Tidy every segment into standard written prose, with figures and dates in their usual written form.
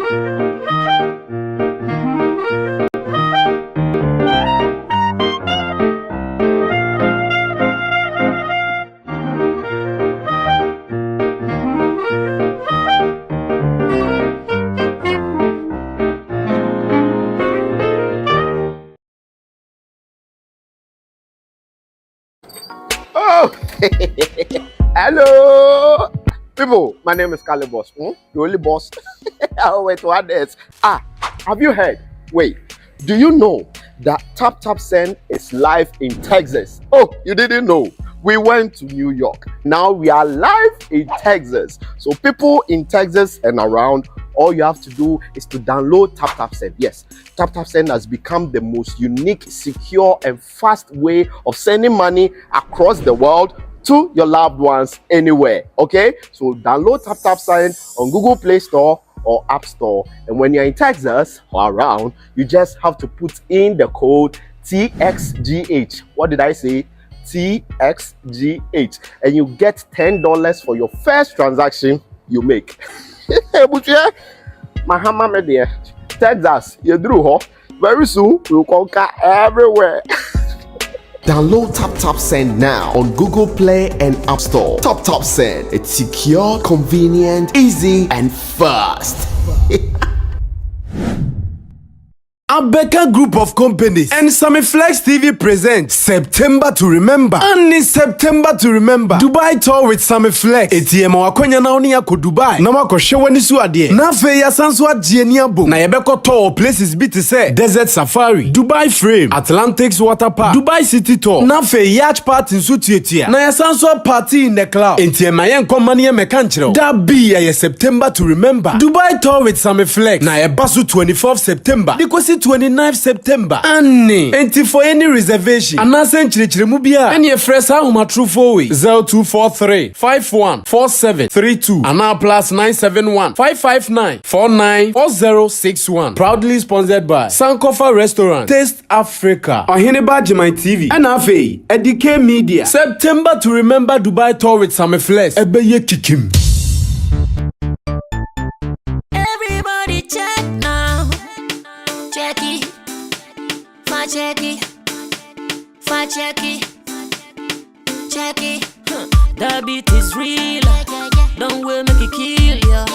Oh, hello, people. My name is Kali Boss. The only boss. Oh, wait, what else? Have you heard? Wait, do you know that Tap Tap Send is live in Texas? Oh, you didn't know? We went to New York. Now we are live in Texas. So people in Texas and around, all you have to do is to download Tap Tap Send. Yes, Tap Tap Send has become the most unique, secure, and fast way of sending money across the world to your loved ones anywhere. Okay, so download Tap Tap Send on Google Play Store or App Store. And when you're in Texas or around, you just have to put in the code TXGH. What did I say? TXGH, and you get $10 for your first transaction you make. But yeah, Mahama media, Texas, you drew her. Very soon we'll conquer everywhere. Download Tap Tap Send now on Google Play and App Store. Tap Tap Send, it's secure, convenient, easy, and fast. Abeka Group of Companies and Sammy Flex TV presents September to Remember. And in September to Remember, Dubai tour with Sammy Flex. ATM wakonya na oni yako Dubai. Na wako shewe nisu adie. Na fe ya sansu adie ni abo. Na yebeko tour places biti se Desert Safari, Dubai Frame, Atlantics Water Park, Dubai City Tour. Na fe yacht party nsu tietia. Na ya sansu party in the cloud. ATM ayen komani ye mekanchiro. Da be ya September to Remember. Dubai tour with Sammy Flex. Na yebasu 24th September. Dikosi 29th September. Annie. Enti for any reservation. Anasen chirichirimu bia. Any fresa huma true for we. 0243 514732. Ana plus 971 559 494061. Proudly sponsored by Sankofa Restaurant, Taste Africa, Ohineba Jimai TV, NFA, Edike Media. September to Remember Dubai tour with Sammy Flex. Ebeye kikim. Everybody check now. Check it, fa check it, fa check it, check it. The beat is real, don't wait make it kill ya.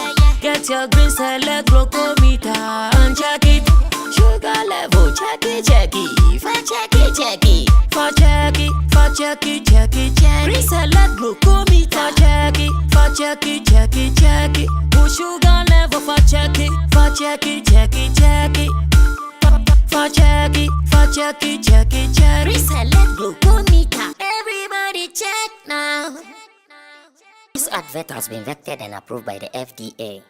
Get your green select glucometer and check it. Sugar level, check it, fa check it, fa check it, fa check it, check it. Green select glucometer, check it, fa check it, check it. Push sugar level, fa check it, check it. Check it. Reselect glucometer. Everybody check now. This advert has been vetted and approved by the FDA.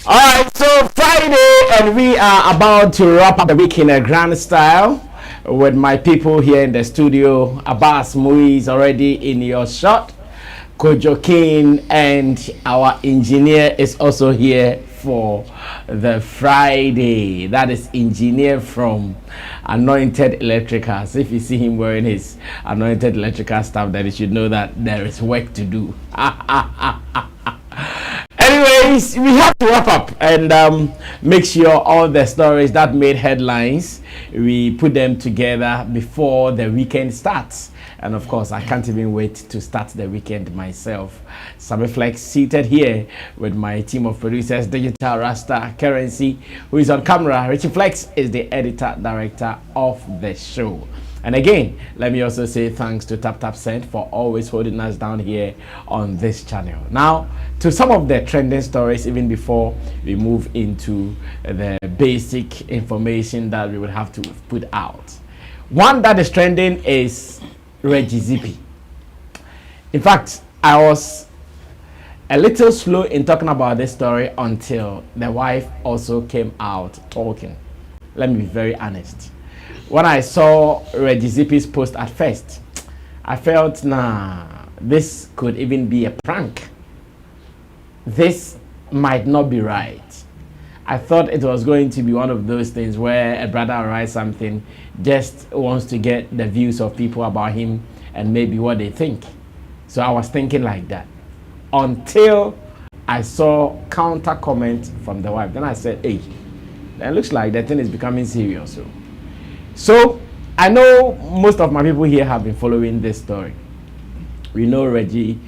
Alright, so Friday, and we are about to wrap up the week in a grand style with my people here in the studio. Abbas Mui is already in your shot. Kojo King and our engineer is also here for the Friday. That is engineer from Anointed Electricals. If you see him wearing his Anointed Electrical stuff, then you should know that there is work to do. Anyways, we have to wrap up and make sure all the stories that made headlines, we put them together before the weekend starts. And of course, I can't even wait to start the weekend myself. Sammy Flex seated here with my team of producers, Digital Rasta Currency, who is on camera. Richie Flex is the editor director of the show. And again, let me also say thanks to Tap Tap Send for always holding us down here on this channel. Now, to some of the trending stories, even before we move into the basic information that we would have to put out. One that is trending is Reggie Zippy. In fact, I was a little slow in talking about this story until the wife also came out talking. Let me be very honest. When I saw Reggie Zippy's post at first, I felt, nah, this could even be a prank. This might not be right. I thought it was going to be one of those things where a brother writes something, just wants to get the views of people about him and maybe what they think. So I was thinking like that until I saw counter comment from the wife. Then I said, hey, it looks like the thing is becoming serious. So I know most of my people here have been following this story. We know Reggie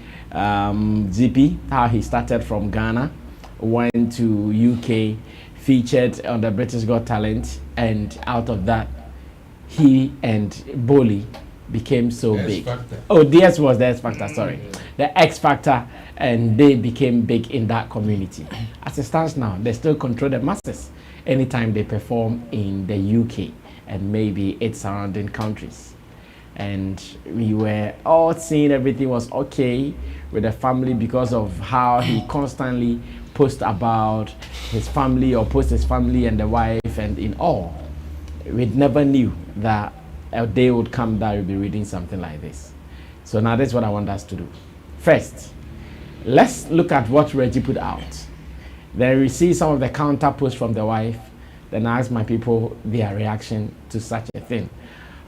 Zippy, how he started from Ghana, went to UK, featured on the British Got Talent, and out of that, he and Bolly became so big. Oh, DS was the X Factor, sorry. The X Factor, and they became big in that community. As it stands now, they still control the masses anytime they perform in the UK and maybe its surrounding countries. And we were all seeing everything was okay with the family because of how he constantly posts about his family or posts his family and the wife and in all. We never knew that a day would come that we'll be reading something like this. So now that's what I want us to do. First, let's look at what Reggie put out. Then we see some of the counter posts from the wife. Then I ask my people their reaction to such a thing.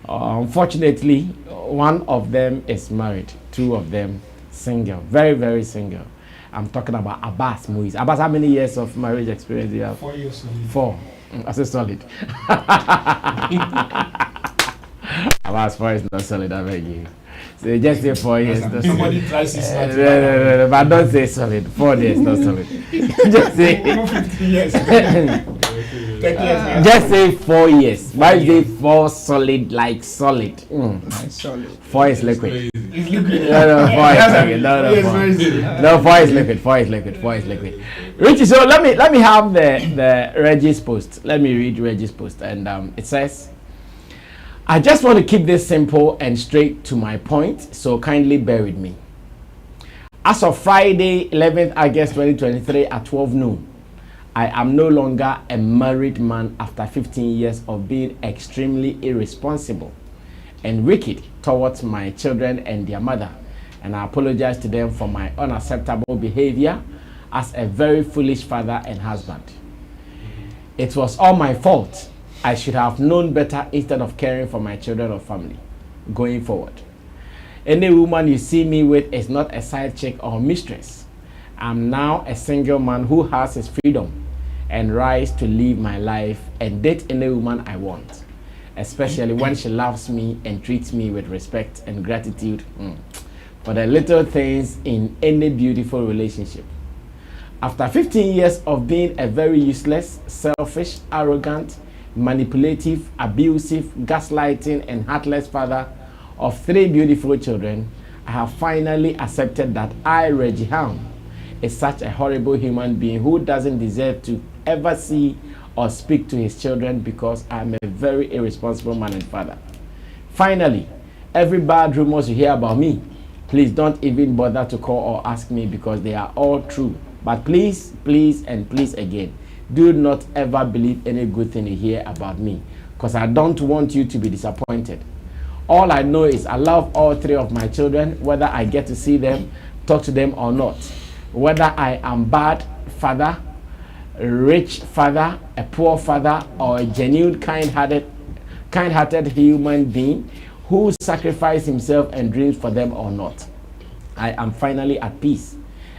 Unfortunately, one of them is married, two of them single, very, very single. I'm talking about Abbas Muiz. Abbas, how many years of marriage experience do you have? 4 years. Solid. 4. I say solid. Abbas 4 is not solid, I beg you. So just say 4 years. Somebody tries his not no, but don't say solid. 4 days, not solid. Just say 50 years. 30 years. Just say 4 years. Why say 4 solid like solid? Solid. 4 is liquid. It's liquid. No, 4 is liquid. No, 4 is liquid. 4 is liquid. 4 is liquid. Richie, so let me have the Reggie's post. Let me read Reggie's post, and it says, I just want to keep this simple and straight to my point, so kindly bear with me. As of Friday, 11th August 2023 at 12 noon, I am no longer a married man after 15 years of being extremely irresponsible and wicked towards my children and their mother, and I apologize to them for my unacceptable behavior as a very foolish father and husband. It was all my fault. I should have known better instead of caring for my children or family going forward. Any woman you see me with is not a side chick or mistress. I'm now a single man who has his freedom and rights to live my life and date any woman I want, especially when she loves me and treats me with respect and gratitude for the little things in any beautiful relationship. After 15 years of being a very useless, selfish, arrogant, manipulative, abusive, gaslighting, and heartless father of 3 beautiful children, I have finally accepted that I, Reggie Ham, is such a horrible human being who doesn't deserve to ever see or speak to his children because I'm a very irresponsible man and father. Finally, every bad rumors you hear about me, please don't even bother to call or ask me because they are all true. But please, please, and please again, do not ever believe any good thing you hear about me, because I don't want you to be disappointed. All I know is I love all 3 of my children, whether I get to see them, talk to them or not. Whether I am bad father, a rich father, a poor father, or a genuine kind-hearted human being who sacrificed himself and dreams for them or not. I am finally at peace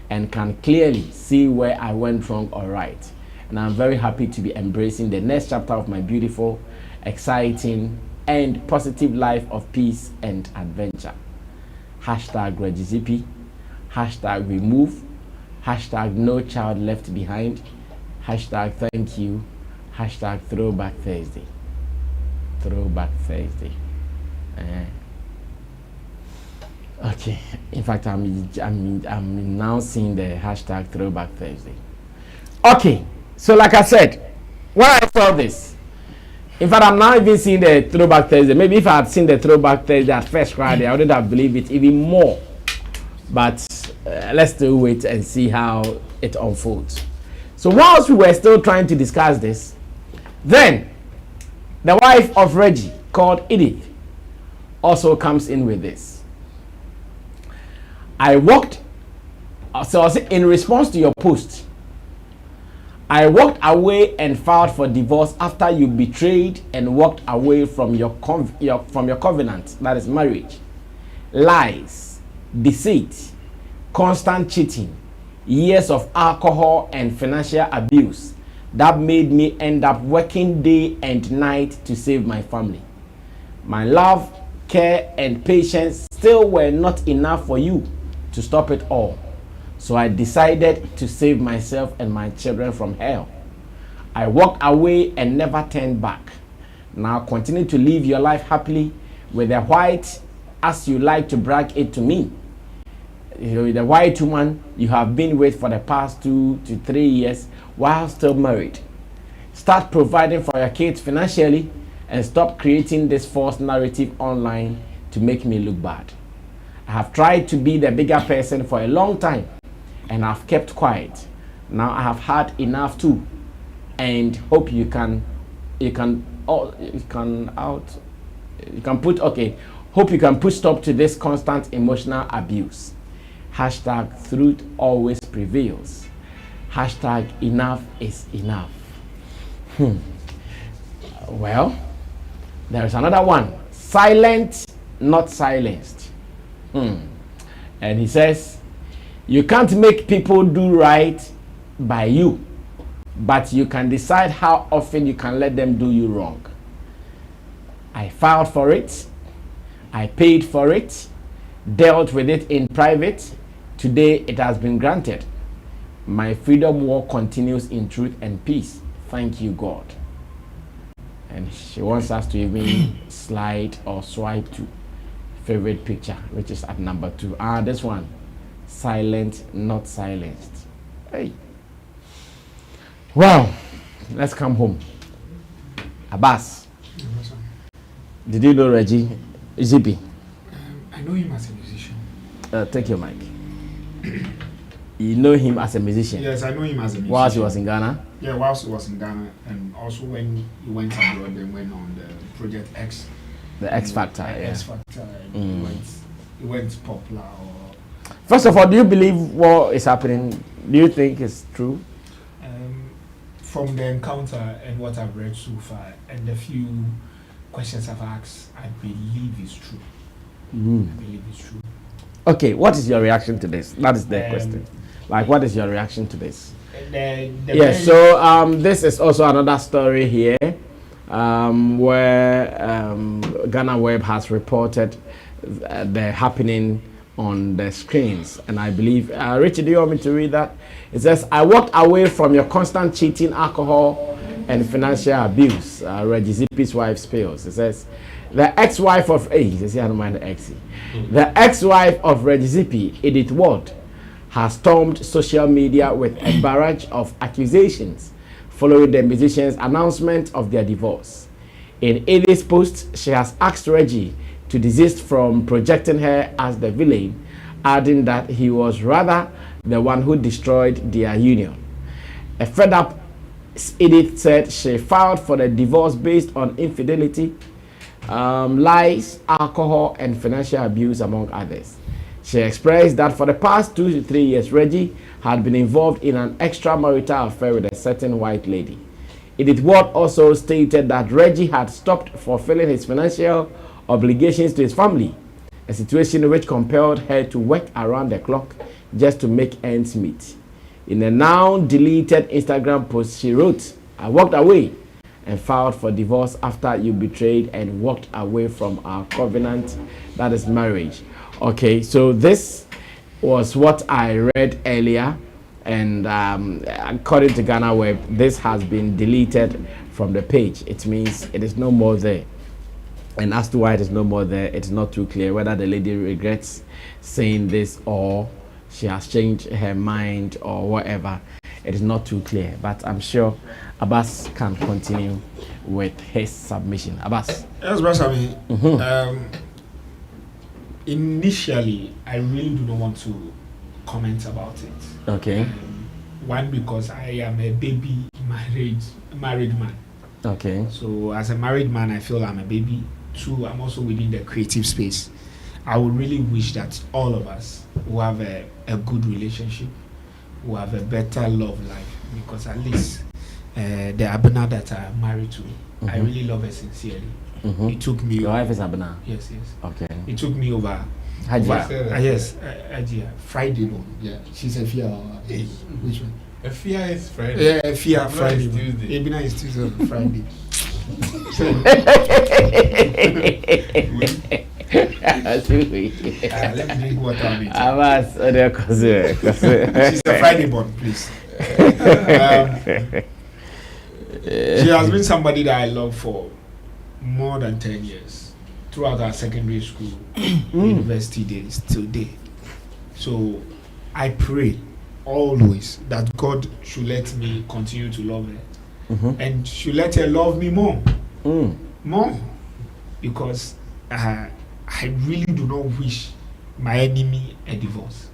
and can clearly see where I went wrong or right. And I'm very happy to be embracing the next chapter of my beautiful, exciting, and positive life of peace and adventure. Hashtag Reggie Zippy. Hashtag remove. Hashtag no child left behind. Hashtag thank you. Hashtag throwback Thursday. Throwback Thursday. Okay. In fact, I'm now seeing the hashtag throwback Thursday. Okay. So like I said, when I saw this, in fact, I'm now even seeing the throwback Thursday. Maybe if I had seen the throwback Thursday at first Friday, I wouldn't have believed it even more. But let's still wait and see how it unfolds. So whilst we were still trying to discuss this, then the wife of Reggie, called Edith, also comes in with this. I walked, so in response to your post, I walked away and filed for divorce after you betrayed and walked away from your covenant, that is marriage. Lies, deceit, constant cheating, years of alcohol and financial abuse that made me end up working day and night to save my family. My love, care, and patience still were not enough for you to stop it all. So I decided to save myself and my children from hell. I walked away and never turned back. Now continue to live your life happily with the white, as you like to brag it to me. The white woman you have been with for the past 2 to 3 years while still married. Start providing for your kids financially and stop creating this false narrative online to make me look bad. I have tried to be the bigger person for a long time and I've kept quiet. Now I have had enough too, and hope you can put stop to this constant emotional abuse. # truth always prevails. # enough is enough. Well, there is another one. Silent, not silenced. And he says, you can't make people do right by you, but you can decide how often you can let them do you wrong. I filed for it. I paid for it. Dealt with it in private. Today it has been granted. My freedom war continues in truth and peace. Thank you, God. And she wants us to even slide or swipe to favorite picture, which is at number 2. This one. Silent, not silenced. Hey. Well, let's come home. Abbas, did you know Reggie Zippy? I know him as a musician. Take your mic. You know him as a musician? Yes, I know him as a musician. Whilst he was in Ghana? Yeah, whilst he was in Ghana, and also when he went abroad and went on the Project X. The X Factor, yeah. X Factor, he went popular. First of all, do you believe what is happening? Do you think it's true? From the encounter and what I've read so far, and the few questions I've asked, I believe it's true. I believe it's true. Okay, what is your reaction to this? That is the question. Like, what is your reaction to this? Yes, so this is also another story here where Ghana Web has reported the happening on the screens, and I believe Richard, do you want me to read that? It says, I walked away from your constant cheating, alcohol and financial abuse. Reggie Zippy's wife spills. It says, the ex-wife of the ex-wife of Reggie Zippy, Edith Ward, has stormed social media with a barrage of accusations following the musician's announcement of their divorce. In Edith's post, she has asked Reggie to desist from projecting her as the villain, adding that he was rather the one who destroyed their union. A fed up Edith said she filed for the divorce based on infidelity, lies, alcohol, and financial abuse, among others. She expressed that for the past 2 to 3 years, Reggie had been involved in an extramarital affair with a certain white lady. Edith Ward also stated that Reggie had stopped fulfilling his financial obligations to his family, a situation which compelled her to work around the clock just to make ends meet. In a now deleted Instagram post, she wrote, I walked away and filed for divorce after you betrayed and walked away from our covenant, that is marriage. Okay, so this was what I read earlier, and according to Ghana Web, this has been deleted from the page. It means it is no more there. And as to why it is no more there, it's not too clear whether the lady regrets saying this or she has changed her mind or whatever. It is not too clear, but I'm sure Abbas can continue with his submission. Abbas. Yes, Brother Sammy. Initially, I really do not want to comment about it. Okay. One, because I am a baby married man. Okay. So as a married man, I feel I'm a baby. 2, I'm also within the creative space. I would really wish that all of us who have a good relationship, who have a better love life, because at least the Abena that I'm married to, I really love her sincerely. It took me. Your wife is Abena? Yes. Okay. It took me over. Yes, Ajia. Friday. Yeah, she's a Fia. Which one? A Fia is Friday. Yeah, Fia Friday. Tuesday. Abena is Tuesday, Friday. Let me drink water on it. She's a Friday born, please. She has been somebody that I love for more than 10 years throughout our secondary school, university days till day. So I pray always that God should let me continue to love her and should let her love me more. More, because I really do not wish my enemy a divorce.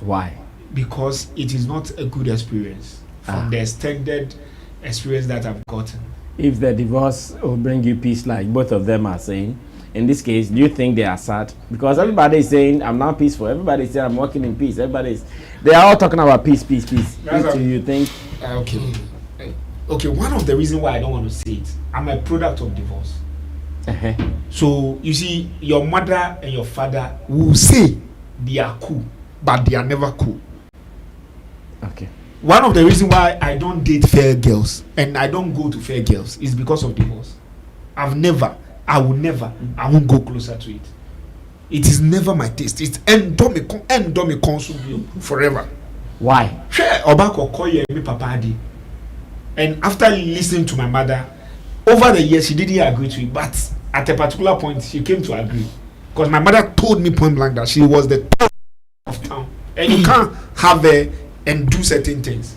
Why? Because it is not a good experience from the extended experience that I've gotten. If the divorce will bring you peace, like both of them are saying, in this case, do you think they are sad? Because everybody is saying I'm not peaceful. Everybody is saying I'm working in peace. They are all talking about peace. Do you think? Okay. One of the reasons why I don't want to say it, I'm a product of divorce. So you see, your mother and your father will say they are cool, but they are never cool. Okay. One of the reasons why I don't date fair girls and I don't go to fair girls is because of divorce. I won't go closer to it. It is never my taste. It's endomi consume forever. Why? And after listening to my mother, over the years she didn't agree to it, but at a particular point she came to agree. Because my mother told me point blank that she was the top of town. And you can't have her and do certain things.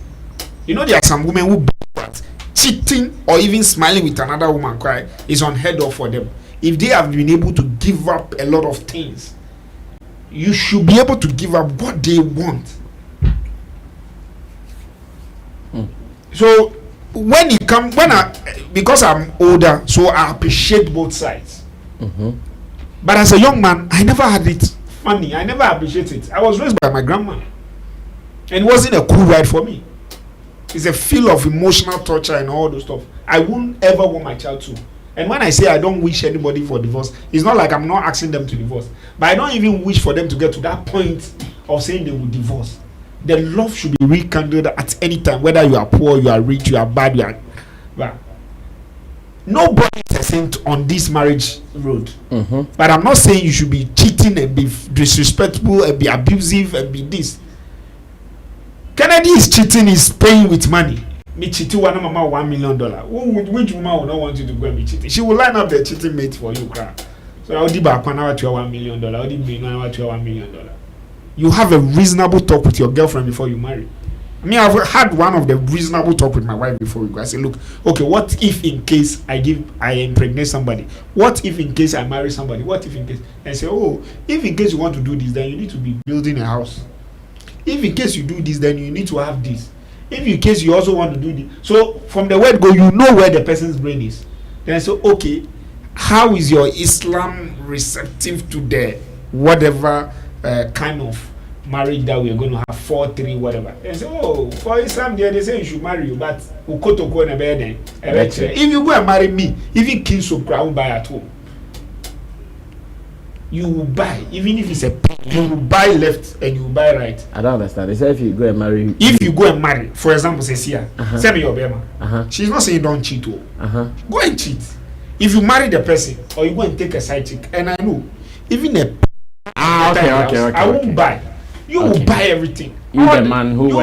You know, there are some women who cheating or even smiling with another woman cry is unheard of for them. If they have been able to give up a lot of things, you should be able to give up what they want. So because I'm older, so I appreciate both sides. But as a young man, I never had it funny. I never appreciated it. I was raised by my grandma, and it wasn't a cool ride for me. It's a feel of emotional torture and all those stuff. I wouldn't ever want my child to. And when I say I don't wish anybody for divorce, it's not like I'm not asking them to divorce, but I don't even wish for them to get to that point of saying they will divorce. The love should be rekindled at any time, whether you are poor, you are rich, you are bad, you are. But nobody is a saint on this marriage road. But I'm not saying you should be cheating and be disrespectful and be abusive and be this. Kennedy is cheating, is paying with money. Me cheating one mama $1 million. Which woman would not want you to go and be cheating? She will line up the cheating mate for you, cry. So I'll do back one hour to $1 million. I'll do $1 million. You have a reasonable talk with your girlfriend before you marry. I mean, I've had one of the reasonable talk with my wife before we go. I say, look, okay, what if in case I impregnate somebody? What if in case I marry somebody? What if in case? And I say, oh, if in case you want to do this, then you need to be building a house. If in case you do this, then you need to have this. If in case you also want to do this. So from the word go, you know where the person's brain is. Then I say, okay, how is your Islam receptive to the whatever kind of marriage that we are going to have, 4, 3, whatever? They say, oh, for Islam, they say you should marry you, but if you go and marry me, even king so crown buy at home. You will buy, even if it's a you will buy left and you will buy right. I don't understand. They say if you go and marry. If you go and marry, for example, say Sia, Sammy your Bema. She's not saying don't cheat. Go and cheat. If you marry the person or you go and take a side chick, and I know, even a okay. I won't buy. You will buy everything. You the man who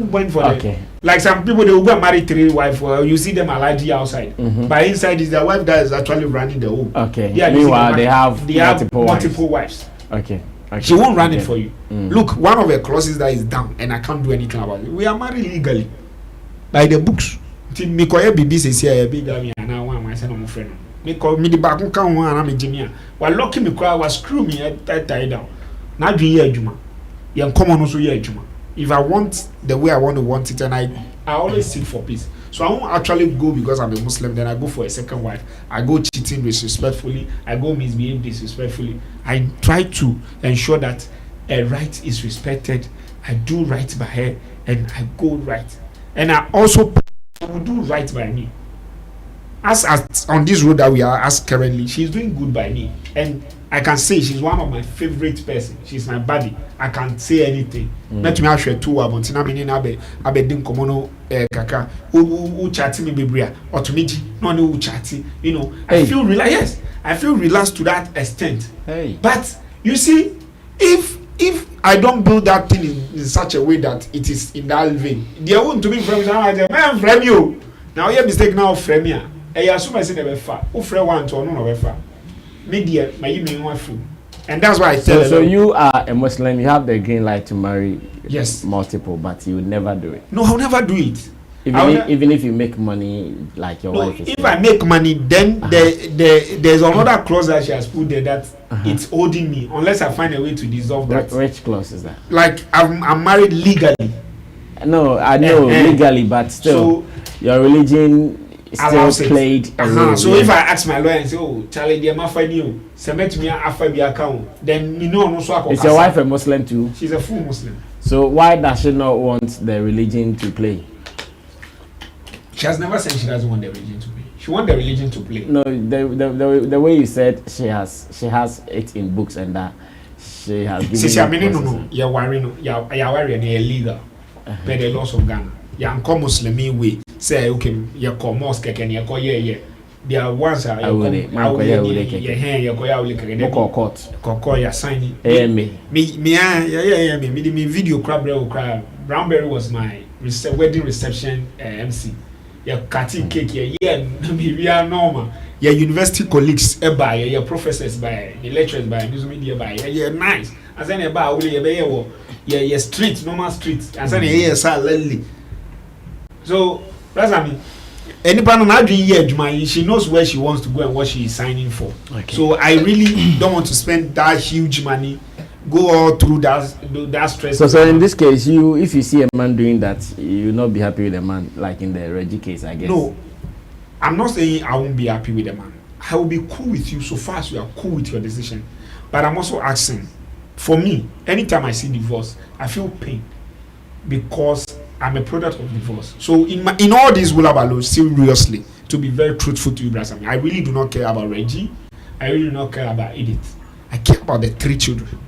went for them. Okay. Like some people, they will go and marry 3 wives. You see them allergy outside. But inside is their wife that is actually running the home. Okay. Yeah. Meanwhile, they have multiple wives. Okay. She won't run it for you. Look, one of the clauses that is down, and I can't do anything about it. We are married legally, by the books. Mikoye bibi says here, big guy, and I want my son or my friend. Miko me the back can one and I'm Jimmy. While locking me cry was screw me at tie down. Now do you Juma? You common also here Juma. If I want the way I want it, and I always seek for peace. So I won't actually go because I'm a Muslim, then I go for a second wife. I go cheating disrespectfully. I go misbehave disrespectfully. I try to ensure that a right is respected. I do right by her and I go right. and I also will do right by me. As on this road that we are as currently, she's doing good by me, and I can say she's one of my favorite person. She's my buddy. I can't say anything. Let me share two about na me na be dim komono kaka u chat me bebria or to me no no chat, you know. I feel relaxed. Yes, I feel relaxed to that extent. Hey. But you see, if I don't build that thing in such a way that it is in that vein, they want to be friends. Man, frame you. Now you mistake now frame me. I assume I say never far. Who frame one to no never far. Media, my email one food. And that's why I tell so you are a Muslim, you have the green light to marry multiple, but you would never do it. No, I'll never do it. Even if you make money like your wife is if I make money, then there's another clause that she has put there that it's holding me unless I find a way to dissolve that. Which clause is that? Like I'm married legally. No, I know legally, but still, so, your religion still played a role. So if I ask my lawyer and say, "Oh, Charlie, they ma find you, submit me after the account," then you know no so. Is your wife a Muslim too? She's a full Muslim. So why does she not want the religion to play? She has never said she doesn't want the religion to play. She wants the religion to play. No, the way you said she has it in books and that she has given. No, you're worrying. You're worrying. You're illegal. By the laws of Ghana, you're Muslimi way. Say okay, you're called mosque and you're called yeah. There are ones are court. Signing. Me video crab Brownberry was my wedding reception MC. Your cutting cake, we are normal. Your university colleagues by your professors by your lecturers by news media by yeah nice. As any about your street, normal street. As any yes, so that's I mean. Anybody not doing yet, she knows where she wants to go and what she is signing for. Okay. So I really don't want to spend that huge money, go all through that stress. So in this case, if you see a man doing that, you'll not be happy with the man, like in the Reggie case, I guess. No, I'm not saying I won't be happy with the man. I will be cool with you so far as you are cool with your decision. But I'm also asking, for me, anytime I see divorce, I feel pain because I'm a product of divorce. So in all these Wulabalo, seriously, to be very truthful to you, brother, I really do not care about Reggie. I really do not care about Edith. I care about the 3 children,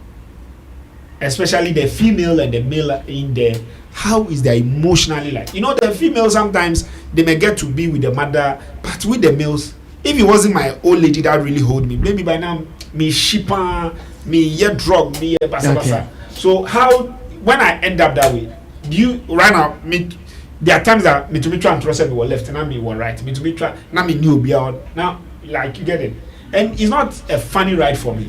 especially the female and the male in there. How is they emotionally like? You know, the female sometimes they may get to be with the mother, but with the males, if it wasn't my old lady that really hold me, maybe by now me shipper, me yet drug, me basa basa. So how when I end up that way? Do you right now? There are times that me to be trying to trust me were left and I me were right. Me to be trying now me knew be out now like you get it, and it's not a funny ride for me.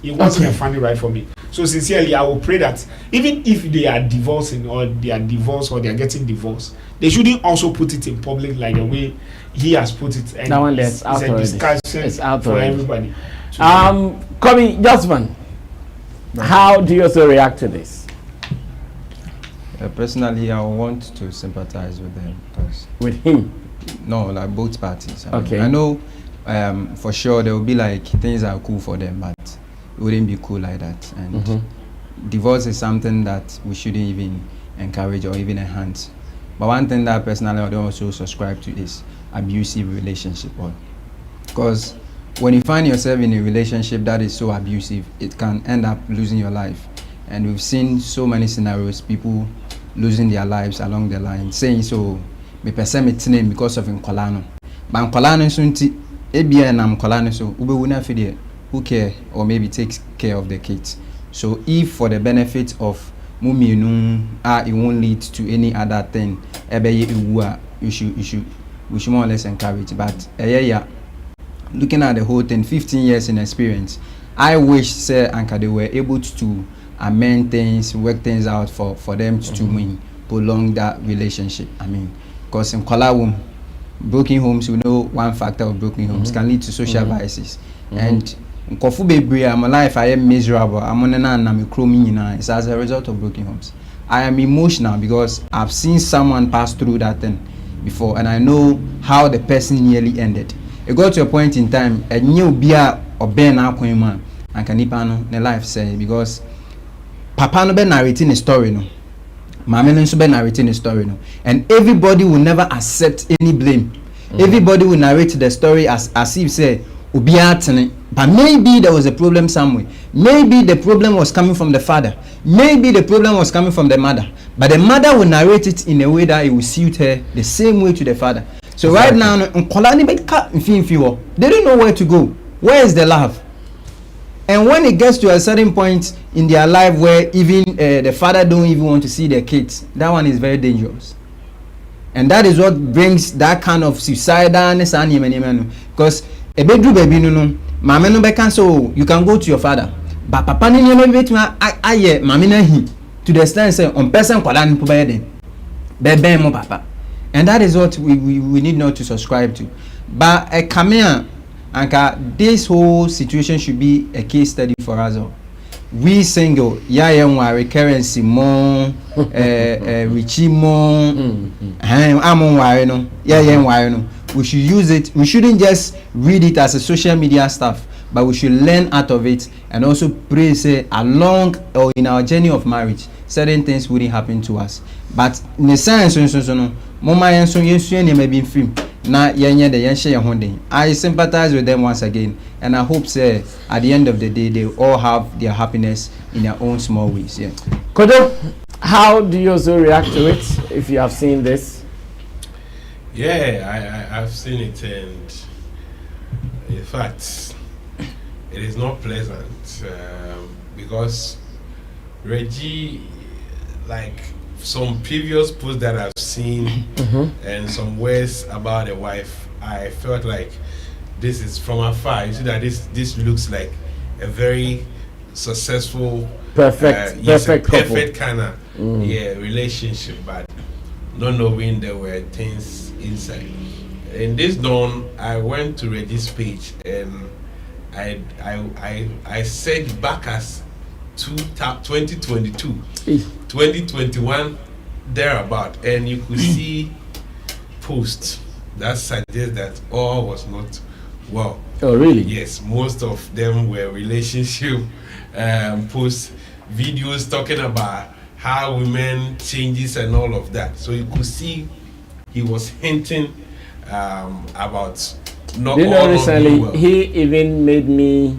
It wasn't a funny ride for me. So sincerely, I will pray that even if they are divorcing or they are divorced or they are getting divorced, they shouldn't also put it in public like the way he has put it. And that one that's out already. It's out for everybody. Kobe Josman, how do you also react to this? Personally, I want to sympathize with them. With him? No, like both parties. Okay. I know for sure there will be like things that are cool for them, but it wouldn't be cool like that. And divorce is something that we shouldn't even encourage or even enhance. But one thing that personally I don't also subscribe to is abusive relationship. Because when you find yourself in a relationship that is so abusive, it can end up losing your life. And we've seen so many scenarios, people losing their lives along the line, saying so me person me name because of nkolano. But nkolano sunti ebia na nkolano so ube wuna fide who care or maybe takes care of the kids. So if for the benefit of mumienu it won't lead to any other thing, we should more or less encourage. But looking at the whole thing, 15 years in experience, I wish Sir Anka they were able to amend things, work things out for them to prolong that relationship. I mean, because in Kolawum, broken homes, we know one factor of broken homes can lead to social vices. And Kofu Bebre, my life, I am miserable. I'm on an it's as a result of broken homes. I am emotional because I've seen someone pass through that thing before, and I know how the person nearly ended. It got to a point in time, a new beer or Ben Aquaman and Ghanapiano, the life say, because Papa no be narrating a story no. Mame no nso be narrating the story no, and everybody will never accept any blame. Everybody will narrate the story as if say obi atene, but maybe there was a problem somewhere. Maybe the problem was coming from the father. Maybe the problem was coming from the mother. But the mother will narrate it in a way that it will suit her the same way to the father. So right now, they don't know where to go. Where is the love? And when it gets to a certain point in their life where even the father don't even want to see their kids, that one is very dangerous. And that is what brings that kind of suicidalness and because a bedroom baby no mama no be can so you can go to your father. But papa ni no be to aye mama na hi to the extent say on person kwala ni po be den. Be mo papa. And that is what we need not to subscribe to. But a Kamea, and this whole situation should be a case study for us all. We single, worry currency more, Richie more, I'm on worry no, worry no. We should use it. We shouldn't just read it as a social media stuff, but we should learn out of it and also pray say along or in our journey of marriage, certain things wouldn't happen to us. But in the sense, no, mama yenso may be film. Na yenye de yenshare your holding. I sympathize with them once again, and I hope say at the end of the day they all have their happiness in their own small ways. Yeah. Kodo, how do you also react to it if you have seen this? Yeah, I've seen it, and in fact, it is not pleasant because Reggie, like some previous posts that I've seen and some words about the wife, I felt like this is from afar. You see that this looks like a very successful, perfect kind of relationship, but not knowing there were things inside. In this dawn, I went to Reggie's page and I said back as 2022, 2021 thereabout, and you could see posts that suggest that all was not well. Oh really? Yes, most of them were relationship posts, videos talking about how women changes and all of that. So you could see he was hinting about not you know, all recently well. he even made me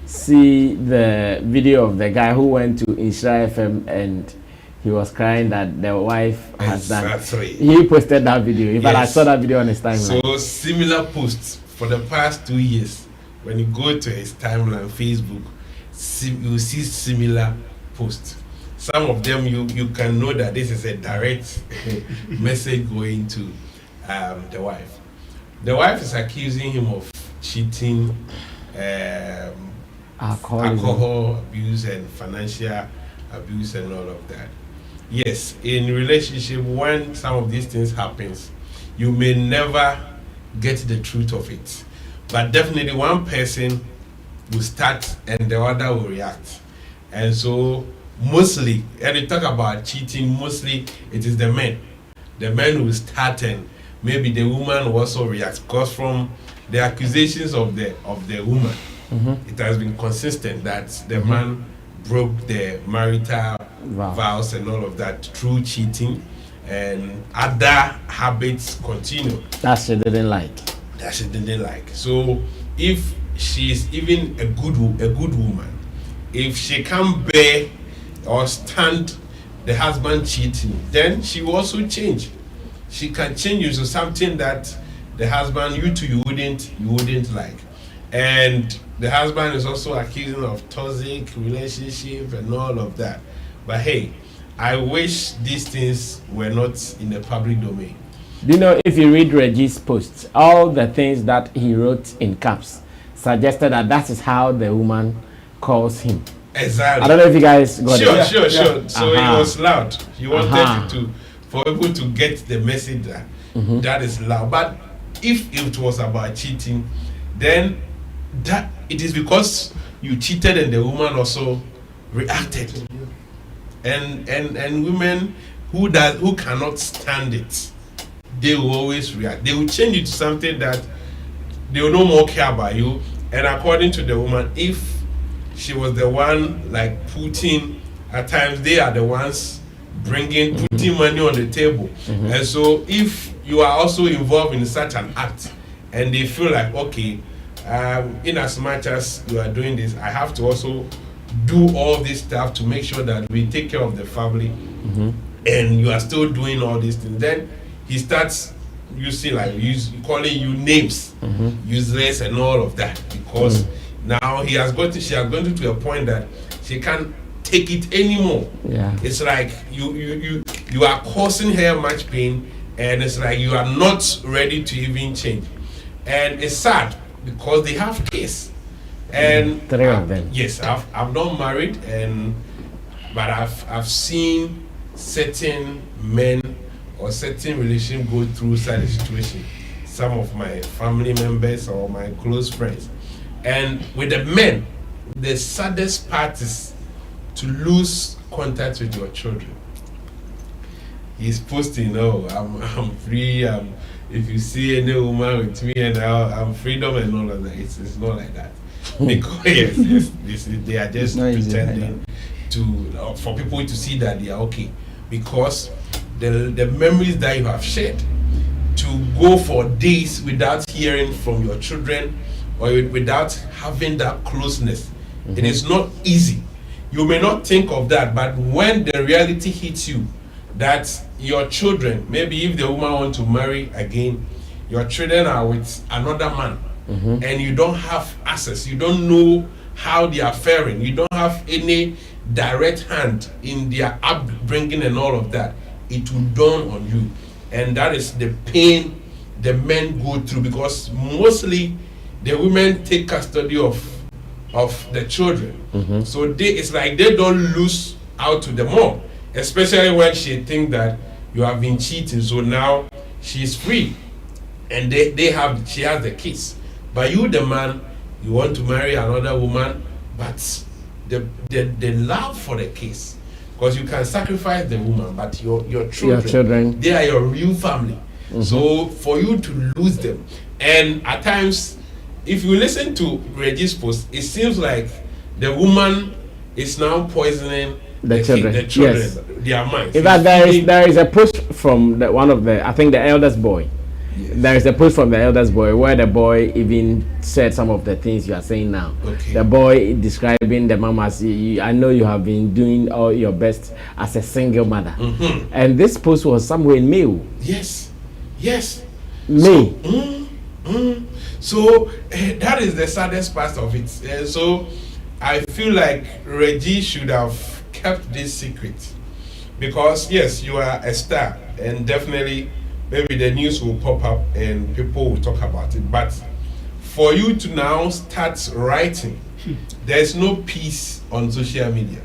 see the video of the guy who went to Insha FM and he was crying that the wife has done. Exactly. He posted that video. In fact, I saw that video on his timeline. So similar posts for the past 2 years. When you go to his timeline, Facebook, you see similar posts. Some of them you can know that this is a direct message going to the wife. The wife is accusing him of cheating, alcohol abuse and financial abuse and all of that. Yes, in relationship, when some of these things happens, you may never get the truth of it, but definitely one person will start and the other will react. And so mostly, and we talk about cheating, mostly it is the men will start, and maybe the woman will also react, because from the accusations of the woman, it has been consistent that the man broke the marital vows and all of that through cheating, and other habits continue that she didn't like. So if she is even a good woman, if she can't bear or stand the husband cheating, then she will also change. She can change into something that the husband, you wouldn't like. And the husband is also accusing of toxic relationship and all of that. But hey, I wish these things were not in the public domain. Do you know, if you read Reggie's posts, all the things that he wrote in caps suggested that is how the woman calls him. Exactly. I don't know if you guys got it. Sure. So he was loud. He wanted for people to get the message that that is loud. But if it was about cheating, then that it is because you cheated and the woman also reacted. And women who cannot stand it, they will always react. They will change it to something that they will no more care about you. And according to the woman, if she was the one like Putin, at times they are the ones putting money on the table. And so if you are also involved in such an act, and they feel like, okay, in as much as you are doing this, I have to also do all this stuff to make sure that we take care of the family, and you are still doing all these things. Then he starts calling you names, useless and all of that, because now she has gotten to a point that she can't take it anymore. Yeah. It's like you are causing her much pain, and it's like you are not ready to even change. And it's sad because they have kids. And 3 of them. Yes, I'm not married, but I've seen certain men or certain relations go through such a situation. Some of my family members or my close friends. And with the men, the saddest part is to lose contact with your children. He's posting, "Oh, I'm free. If you see any woman with me, and I'm freedom and all of that." It's not like that. Because they are just pretending for people to see that they are okay. Because the memories that you have shared, to go for days without hearing from your children or without having that closeness, it is not easy. You may not think of that, but when the reality hits you, that your children, maybe if the woman wants to marry again, your children are with another man, and you don't have access, you don't know how they are faring, you don't have any direct hand in their upbringing and all of that, it will dawn on you. And that is the pain the men go through, because mostly the women take custody of the children. So it's like they don't lose out to the mom, especially when she think that you have been cheating, so now she's free, and she has the kids. But you, the man, you want to marry another woman, but the love for the kids, because you can sacrifice the woman, but your children, they are your real family. So for you to lose them, and at times, if you listen to Reggie's post, it seems like the woman is now poisoning the children, yes, their minds. In fact, there is a post from one of the, I think, the eldest boy. Yes. There is a post from the eldest boy where the boy even said some of the things you are saying now. Okay. The boy describing the mom as, I know you have been doing all your best as a single mother. And this post was somewhere in May. Yes. May. So that is the saddest part of it. So I feel like Reggie should have kept this secret, because yes, you are a star, and definitely maybe the news will pop up and people will talk about it. But for you to now start writing, there's no peace on social media.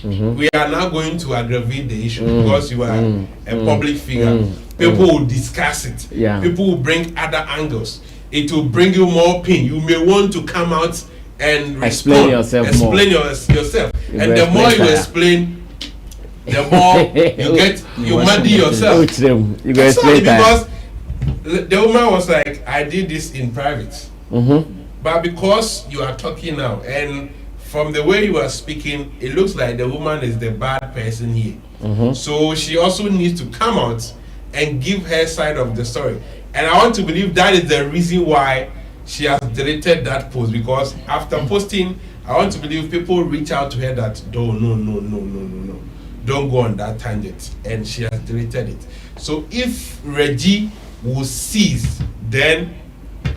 We are now going to aggravate the issue because you are a public figure. People will discuss it. People will bring other angles. It will bring you more pain. You may want to come out and explain yourself. And the more you explain, the more you muddy yourself. You go explain because the woman was like, I did this in private. But because you are talking now, and from the way you are speaking, it looks like the woman is the bad person here. So she also needs to come out and give her side of the story. And I want to believe that is the reason why she has deleted that post, because after posting, I want to believe people reach out to her that, no, don't go on that tangent, and she has deleted it. So if Reggie will cease, then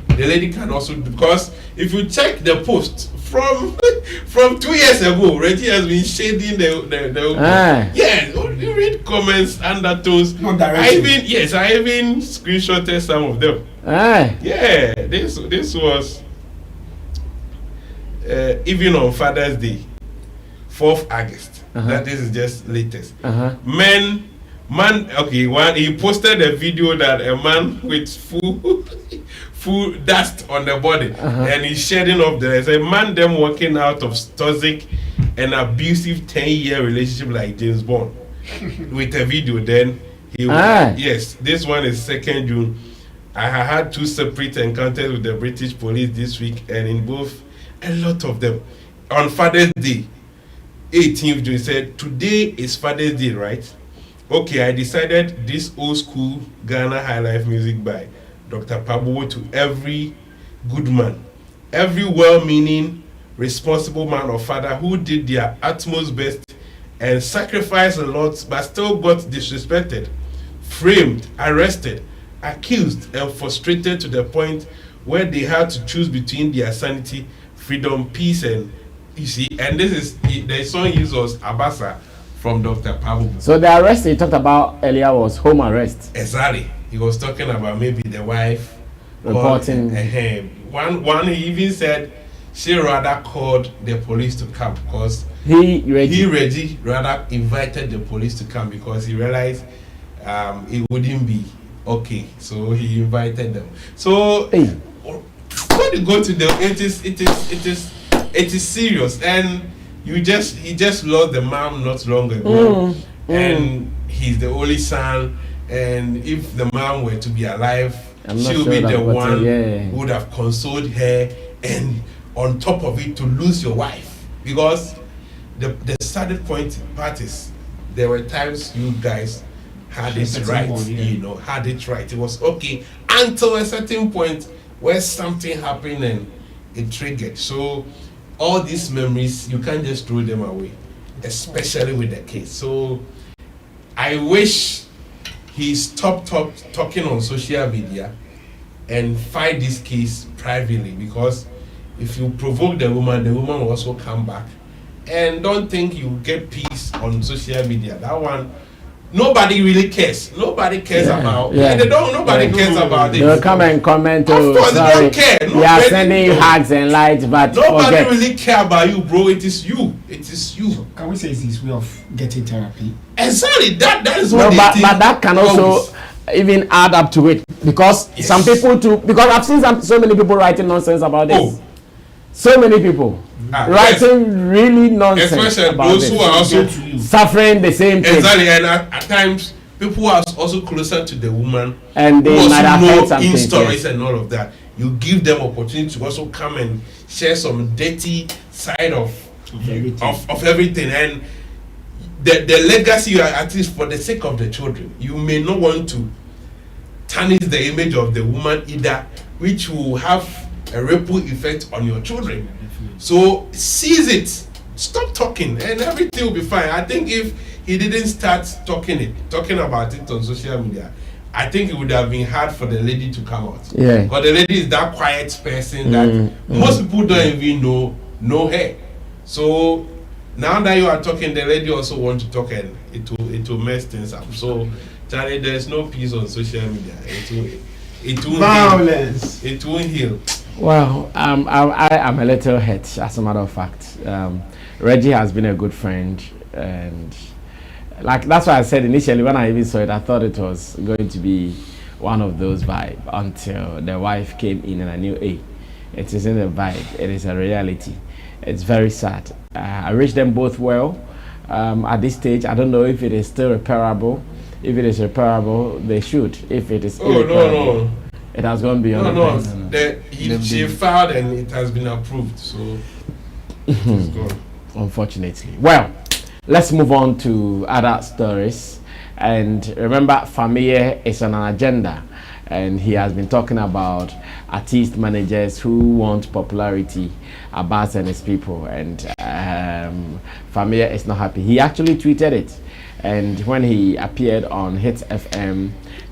the lady can also, because if you check the post from 2 years ago, Reggie has been shading the yeah, you read comments, undertones. Not directly. I even screenshotted some of them. Yeah, this was even on Father's Day, 4th August. That this is just latest. Man, okay, he posted a video that a man with full dust on the body, and he's shedding off there. It's a man them walking out of toxic and abusive 10-year relationship like James Bond with a video. Then yes, this one is 2nd June. I had 2 separate encounters with the British police this week, and in both, a lot of them. On Father's Day, 18th June, he said, today is Father's Day, right? okay, I decided this old school Ghana high life music by Dr. Pabo to every good man, every well-meaning, responsible man or father who did their utmost best and sacrificed a lot but still got disrespected, framed, arrested, accused, and frustrated to the point where they had to choose between their sanity, freedom, peace, and you see, and this is the song used was Abasa from Dr. Pabo. So the arrest he talked about earlier was home arrest. Exactly. He was talking about maybe the wife Reporting. One he even said she rather called the police to come because Reggie rather invited the police to come because he realized it wouldn't be okay, so he invited them. So when you go to the it is serious, and he just lost the mom not long ago, and he's the only son, and if the mom were to be alive, she would be the one who would have consoled her, and on top of it to lose your wife, because the saddest part is there were times you guys had it right, had it right. It was okay until a certain point where something happened and it triggered. So all these memories, you can't just throw them away, especially with the kids. So I wish he stopped talking on social media and fight this case privately, because if you provoke the woman will also come back. And don't think you get peace on social media. That one, nobody really cares. Nobody cares about. Nobody cares about it. They'll come and comment. Of course, they don't care. Yeah, sending you hugs and lights, but nobody really care about you, bro. It is you. It is you. So can we say it's his way of getting therapy? Exactly. That is what. But that can also even add up to it, because some people too. Because I've seen so many people writing nonsense about this. So many people writing really nonsense, especially about those this. who are also suffering the same thing. Exactly, and at times people are also closer to the woman, and they might have heard something. In stories and all of that. You give them opportunity to also come and share some dirty side of everything, and the legacy you are, at least for the sake of the children, you may not want to tarnish the image of the woman either, which will have a ripple effect on your children. So seize it, stop talking, and everything will be fine. I think if he didn't start talking about it on social media, I think it would have been hard for the lady to come out. Yeah. Because the lady is that quiet person that most people don't even know her. So now that you are talking, the lady also wants to talk, and it will mess things up. So Charlie, there's no peace on social media. It will violence. It won't heal. Well, I am a little hurt, as a matter of fact. Reggie has been a good friend, and that's why I said initially when I even saw it, I thought it was going to be one of those vibes, until the wife came in and I knew, hey, it isn't a vibe, it is a reality. It's very sad. I wish them both well. At this stage, I don't know if it is still repairable. If it is repairable, they should. If it is irreparable, no. It has gone beyond the point. She filed and it has been approved, so it is gone. Unfortunately. Well, let's move on to other stories. And remember, Fameye is on an agenda, and he has been talking about artist managers who want popularity, Abbas and his people, and Fameye is not happy. He actually tweeted it, and when he appeared on Hits FM,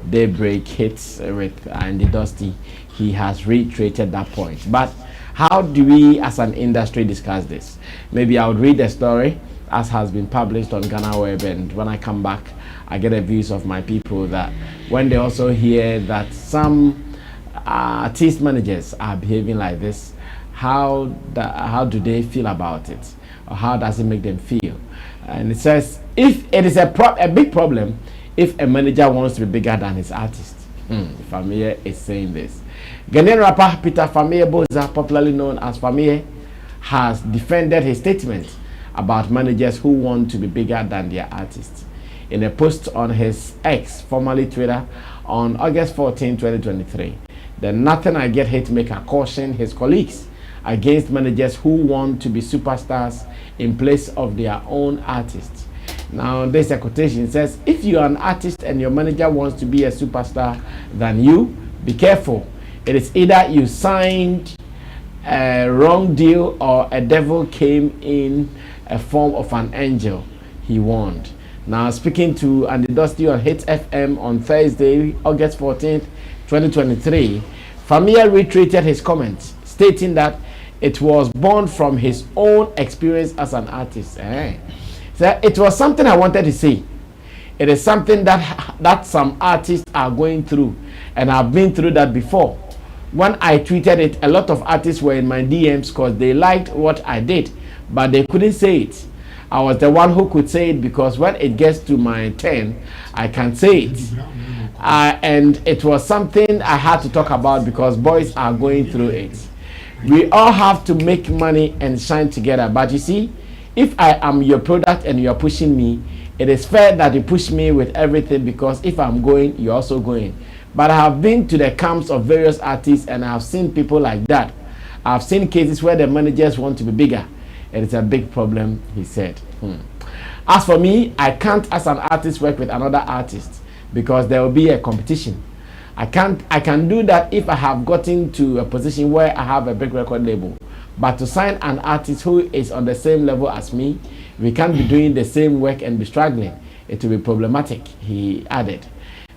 Daybreak Hits with Andy Dusty, he has reiterated that point. But how do we as an industry discuss this? Maybe I would read the story as has been published on Ghana Web, and when I come back, I get the views of my people that when they also hear that some artist managers are behaving like this, how do they feel about it, or how does it make them feel? And it says, if it is a big problem if a manager wants to be bigger than his artist. Fameye is saying this. Ghanaian rapper Peter Fameye Boza, popularly known as Fameye, has defended his statement about managers who want to be bigger than their artists. In a post on his X, formerly Twitter, on August 14, 2023, the Nothing I Get hitmaker cautioned his colleagues against managers who want to be superstars in place of their own artists. Now, this a quotation says, if you are an artist and your manager wants to be a superstar than you, be careful. It is either you signed a wrong deal or a devil came in a form of an angel. He warned. Now, speaking to Andy Dusty on Hit FM on Thursday, August 14th, 2023, Fameye reiterated his comments, stating that it was born from his own experience as an artist. So it was something I wanted to say. It is something that some artists are going through, and I've been through that before. When I tweeted it, a lot of artists were in my DMs because they liked what I did, but they couldn't say it. I was the one who could say it because when it gets to my turn, I can say it. And it was something I had to talk about because boys are going through it. We all have to make money and shine together. But you see, if I am your product and you're pushing me, it is fair that you push me with everything, because if I'm going, you're also going. But I have been to the camps of various artists and I have seen people like that. I've seen cases where the managers want to be bigger. It is a big problem, he said. As for me, I can't as an artist work with another artist because there will be a competition. I can do that if I have gotten to a position where I have a big record label. But to sign an artist who is on the same level as me, we can't be doing the same work and be struggling. It will be problematic, he added.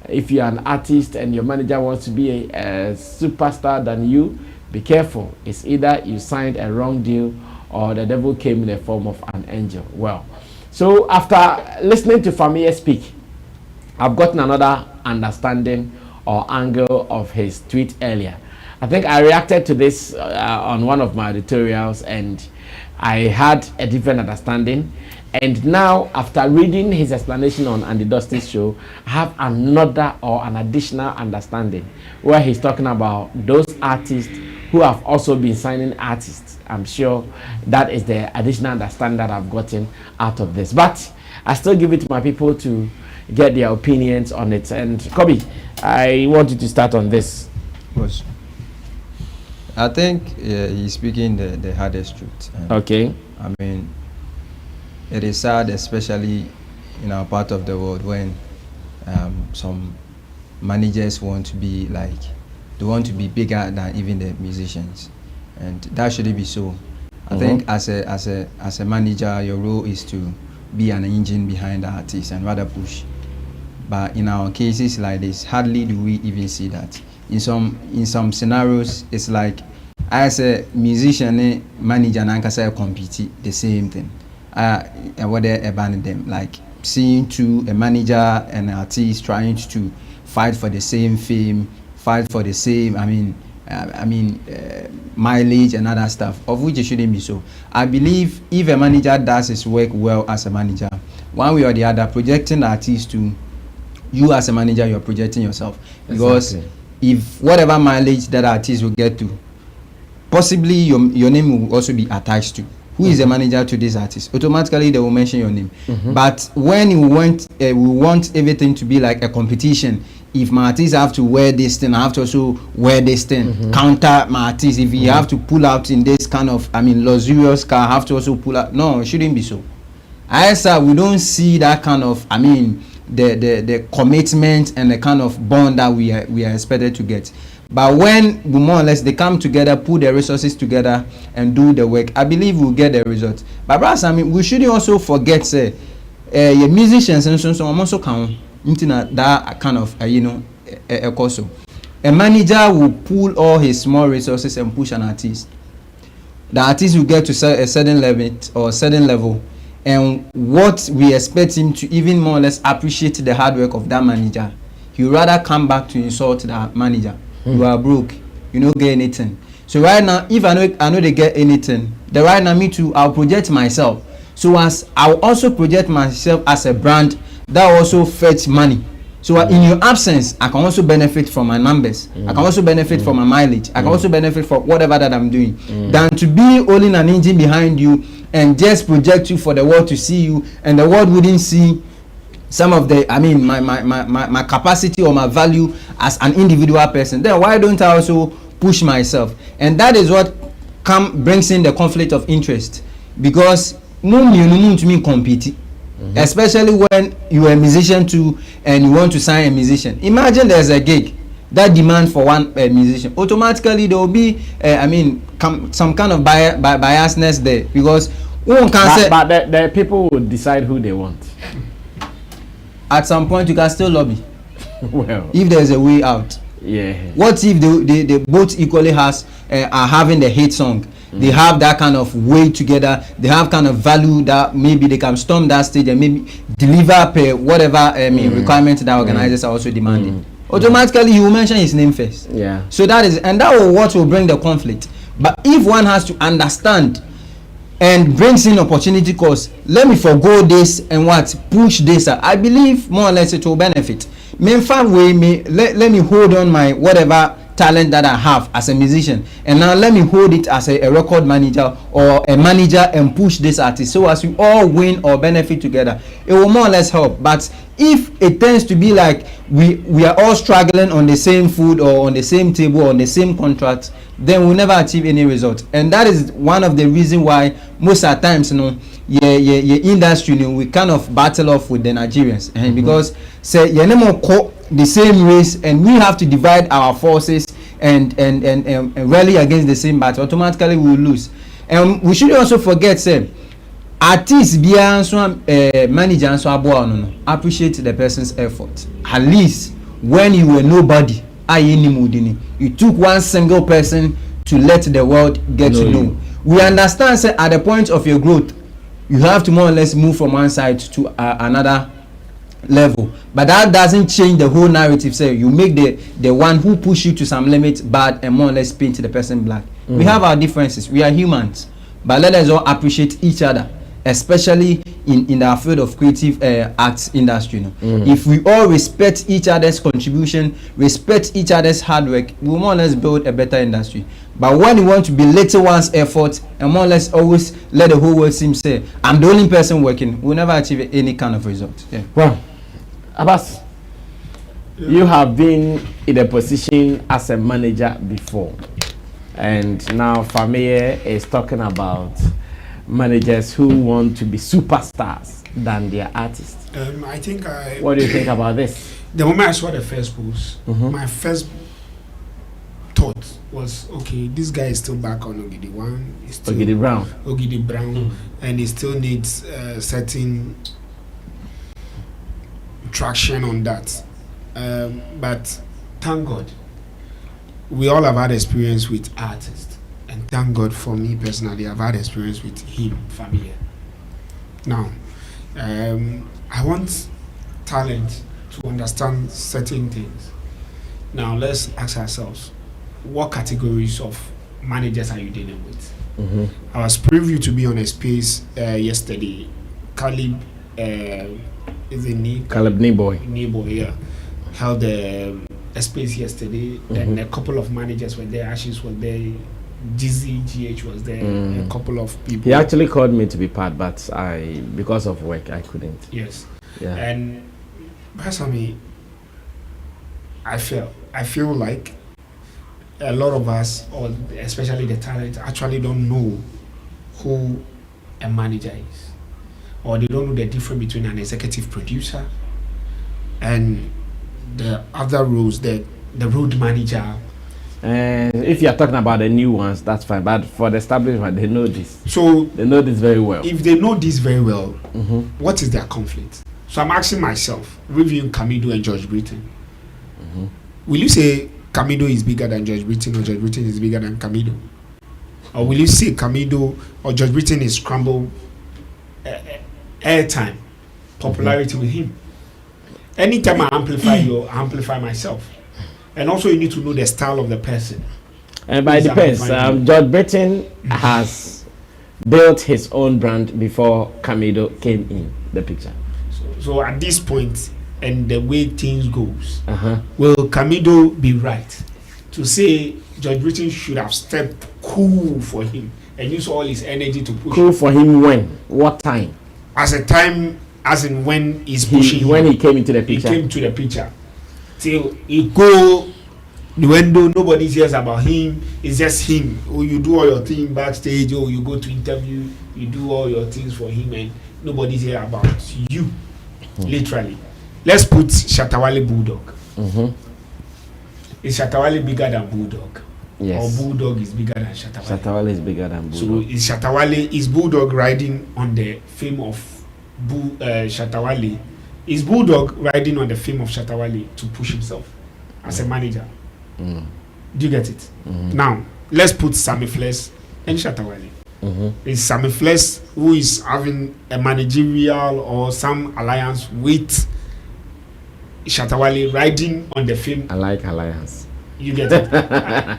If you're an artist and your manager wants to be a superstar than you, be careful. It's either you signed a wrong deal or the devil came in the form of an angel. Well, so after listening to Fameye speak, I've gotten another understanding or angle of his tweet earlier. I think I reacted to this on one of my editorials and I had a different understanding. And now, after reading his explanation on Andy Dusty's show, I have another or an additional understanding where he's talking about those artists who have also been signing artists. I'm sure that is the additional understanding that I've gotten out of this. But I still give it to my people to get their opinions on it. And Kobe, I want you to start on this. Yes. I think he's speaking the hardest truth. Okay. I mean, it is sad, especially in our part of the world, when some managers want to be like, they want to be bigger than even the musicians, and that shouldn't be so. I think as a manager, your role is to be an engine behind the artist and rather push. But in our cases like this, hardly do we even see that. In some scenarios, it's like as a musician, manager and anchor compete the same thing. What they abandon them, like seeing to a manager and an artist trying to fight for the same fame, fight for the same, mileage and other stuff, of which it shouldn't be so. I believe if a manager does his work well as a manager, one way or the other, projecting the artist to you as a manager, you're projecting yourself. Because if whatever mileage that artist will get to, possibly your name will also be attached to. Who is the manager to this artist? Automatically they will mention your name. But when you want, we want everything to be like a competition. If my artists have to wear this thing, I have to also wear this thing. Counter my artist. If you have to pull out in this kind of, luxurious car, I have to also pull out. No, it shouldn't be so. We don't see that kind of, the commitment and the kind of bond that we are expected to get. But when more or less they come together, put their resources together and do the work, I believe we'll get the result. But brothers, we shouldn't also forget, say, musicians and so I'm also count into that kind of a course. A manager will pull all his small resources and push an artist. The artist will get to a certain level, and what we expect him to even more or less appreciate the hard work of that manager, he would rather come back to insult that manager. You are broke, you don't get anything. So right now, if I know they get anything, then right now me too, I'll project myself. So as I'll also project myself as a brand that also fetch money. So in your absence, I can also benefit from my numbers. I can also benefit from my mileage. I can also benefit from whatever that I'm doing. Than to be holding an engine behind you and just project you for the world to see you, and the world wouldn't see some of the my capacity or my value as an individual person. Then why don't I also push myself? And that is what brings in the conflict of interest, because no to me compete. especially when you are a musician too and you want to sign a musician. Imagine there's a gig that demand for one musician. Automatically there will be some kind of biasness there, because one can say, but the people will decide who they want. At some point you can still lobby. Well, if there's a way out. Yeah. What if they both equally are having the hit song? They have that kind of way together. They have kind of value that maybe they can storm that stage and maybe deliver whatever requirement that organizers are also demanding. Automatically, you will mention his name first. Yeah. So that is, and that will what will bring the conflict. But if one has to understand and brings in opportunity cost, let me forgo this and push this. I believe more or less it will benefit. Let me hold on my whatever talent that I have as a musician, and now let me hold it as a record manager or a manager and push this artist, so as we all win or benefit together. It will more or less help. But if it tends to be like we are all struggling on the same food or on the same table or on the same contract, then we'll never achieve any result. And that is one of the reasons why most of the times, industry, we kind of battle off with the Nigerians, and because say the same race, and we have to divide our forces and rally against the same battle, automatically we will lose. And we should also forget, say, artists manager appreciate the person's effort. At least when you were nobody, you took one single person to let the world get to know. We understand, say, at the point of your growth, you have to more or less move from one side to another level, but that doesn't change the whole narrative. Say you make the one who push you to some limit bad and more or less paint the person black. We have our differences, we are humans, but let us all appreciate each other, especially in our field of creative arts industry. If we all respect each other's contribution, respect each other's hard work, we will more or less build a better industry. But when you want to belittle one's effort and more or less always let the whole world seem say I'm the only person working, we'll never achieve any kind of result. Well, Abbas, you have been in a position as a manager before, and now Fameye is talking about managers who want to be superstars than their artists. What do you think about this? The moment I saw the first post, my first thought was, okay, this guy is still back on Ogidi One. Ogidi Brown, and he still needs certain traction on that. But thank God, we all have had experience with artists, and thank God for me personally, I've had experience with him, Fameye. Now, I want talent to understand certain things. Now, let's ask ourselves, what categories of managers are you dealing with? I was privileged to be on a space yesterday. Caleb Niboy, yeah, held a space yesterday. Then a couple of managers were there. Ashes was there. GH was there. A couple of people. He actually called me to be part, but because of work, I couldn't. Yes. Yeah. And personally, I feel like a lot of us, or especially the talent, actually don't know who a manager is, or they don't know the difference between an executive producer and the other roles, the road manager. And if you are talking about the new ones, that's fine. But for the established one, they know this. So they know this very well. If they know this very well, what is their conflict? So I'm asking myself, reviewing Camido and George Britton, will you say Camido is bigger than George Britton, or George Britton is bigger than Camido? Or will you say Camido or George Britton is scrambled airtime, popularity with him? Anytime I amplify you, I amplify myself. And also you need to know the style of the person. And by it depends. George Britton has built his own brand before Camido came in the picture. So at this point, and the way things goes, will Camido be right to say George Britton should have stepped cool for him and use all his energy to push? Cool for him when? What time? As in when he's pushing. When he came into the picture. He came to the picture. Till he go the window, nobody hears about him. It's just him. Or you do all your thing backstage, or you go to interview, you do all your things for him, and nobody's here about you. Literally. Let's put Shatawale Bulldog. Is Shatawale bigger than Bulldog? Yes. Or Bulldog is bigger than Shatawale? Shatawale is bigger than So Bulldog. is Bulldog riding on the fame of Shatawale? Is Bulldog riding on the fame of Shatawale to push himself as a manager? Do you get it? Now, let's put Sammy Flex and Shatawale. Is Sammy Flex who is having a managerial or some alliance with Shatawale riding on the fame? I like alliance. You get it?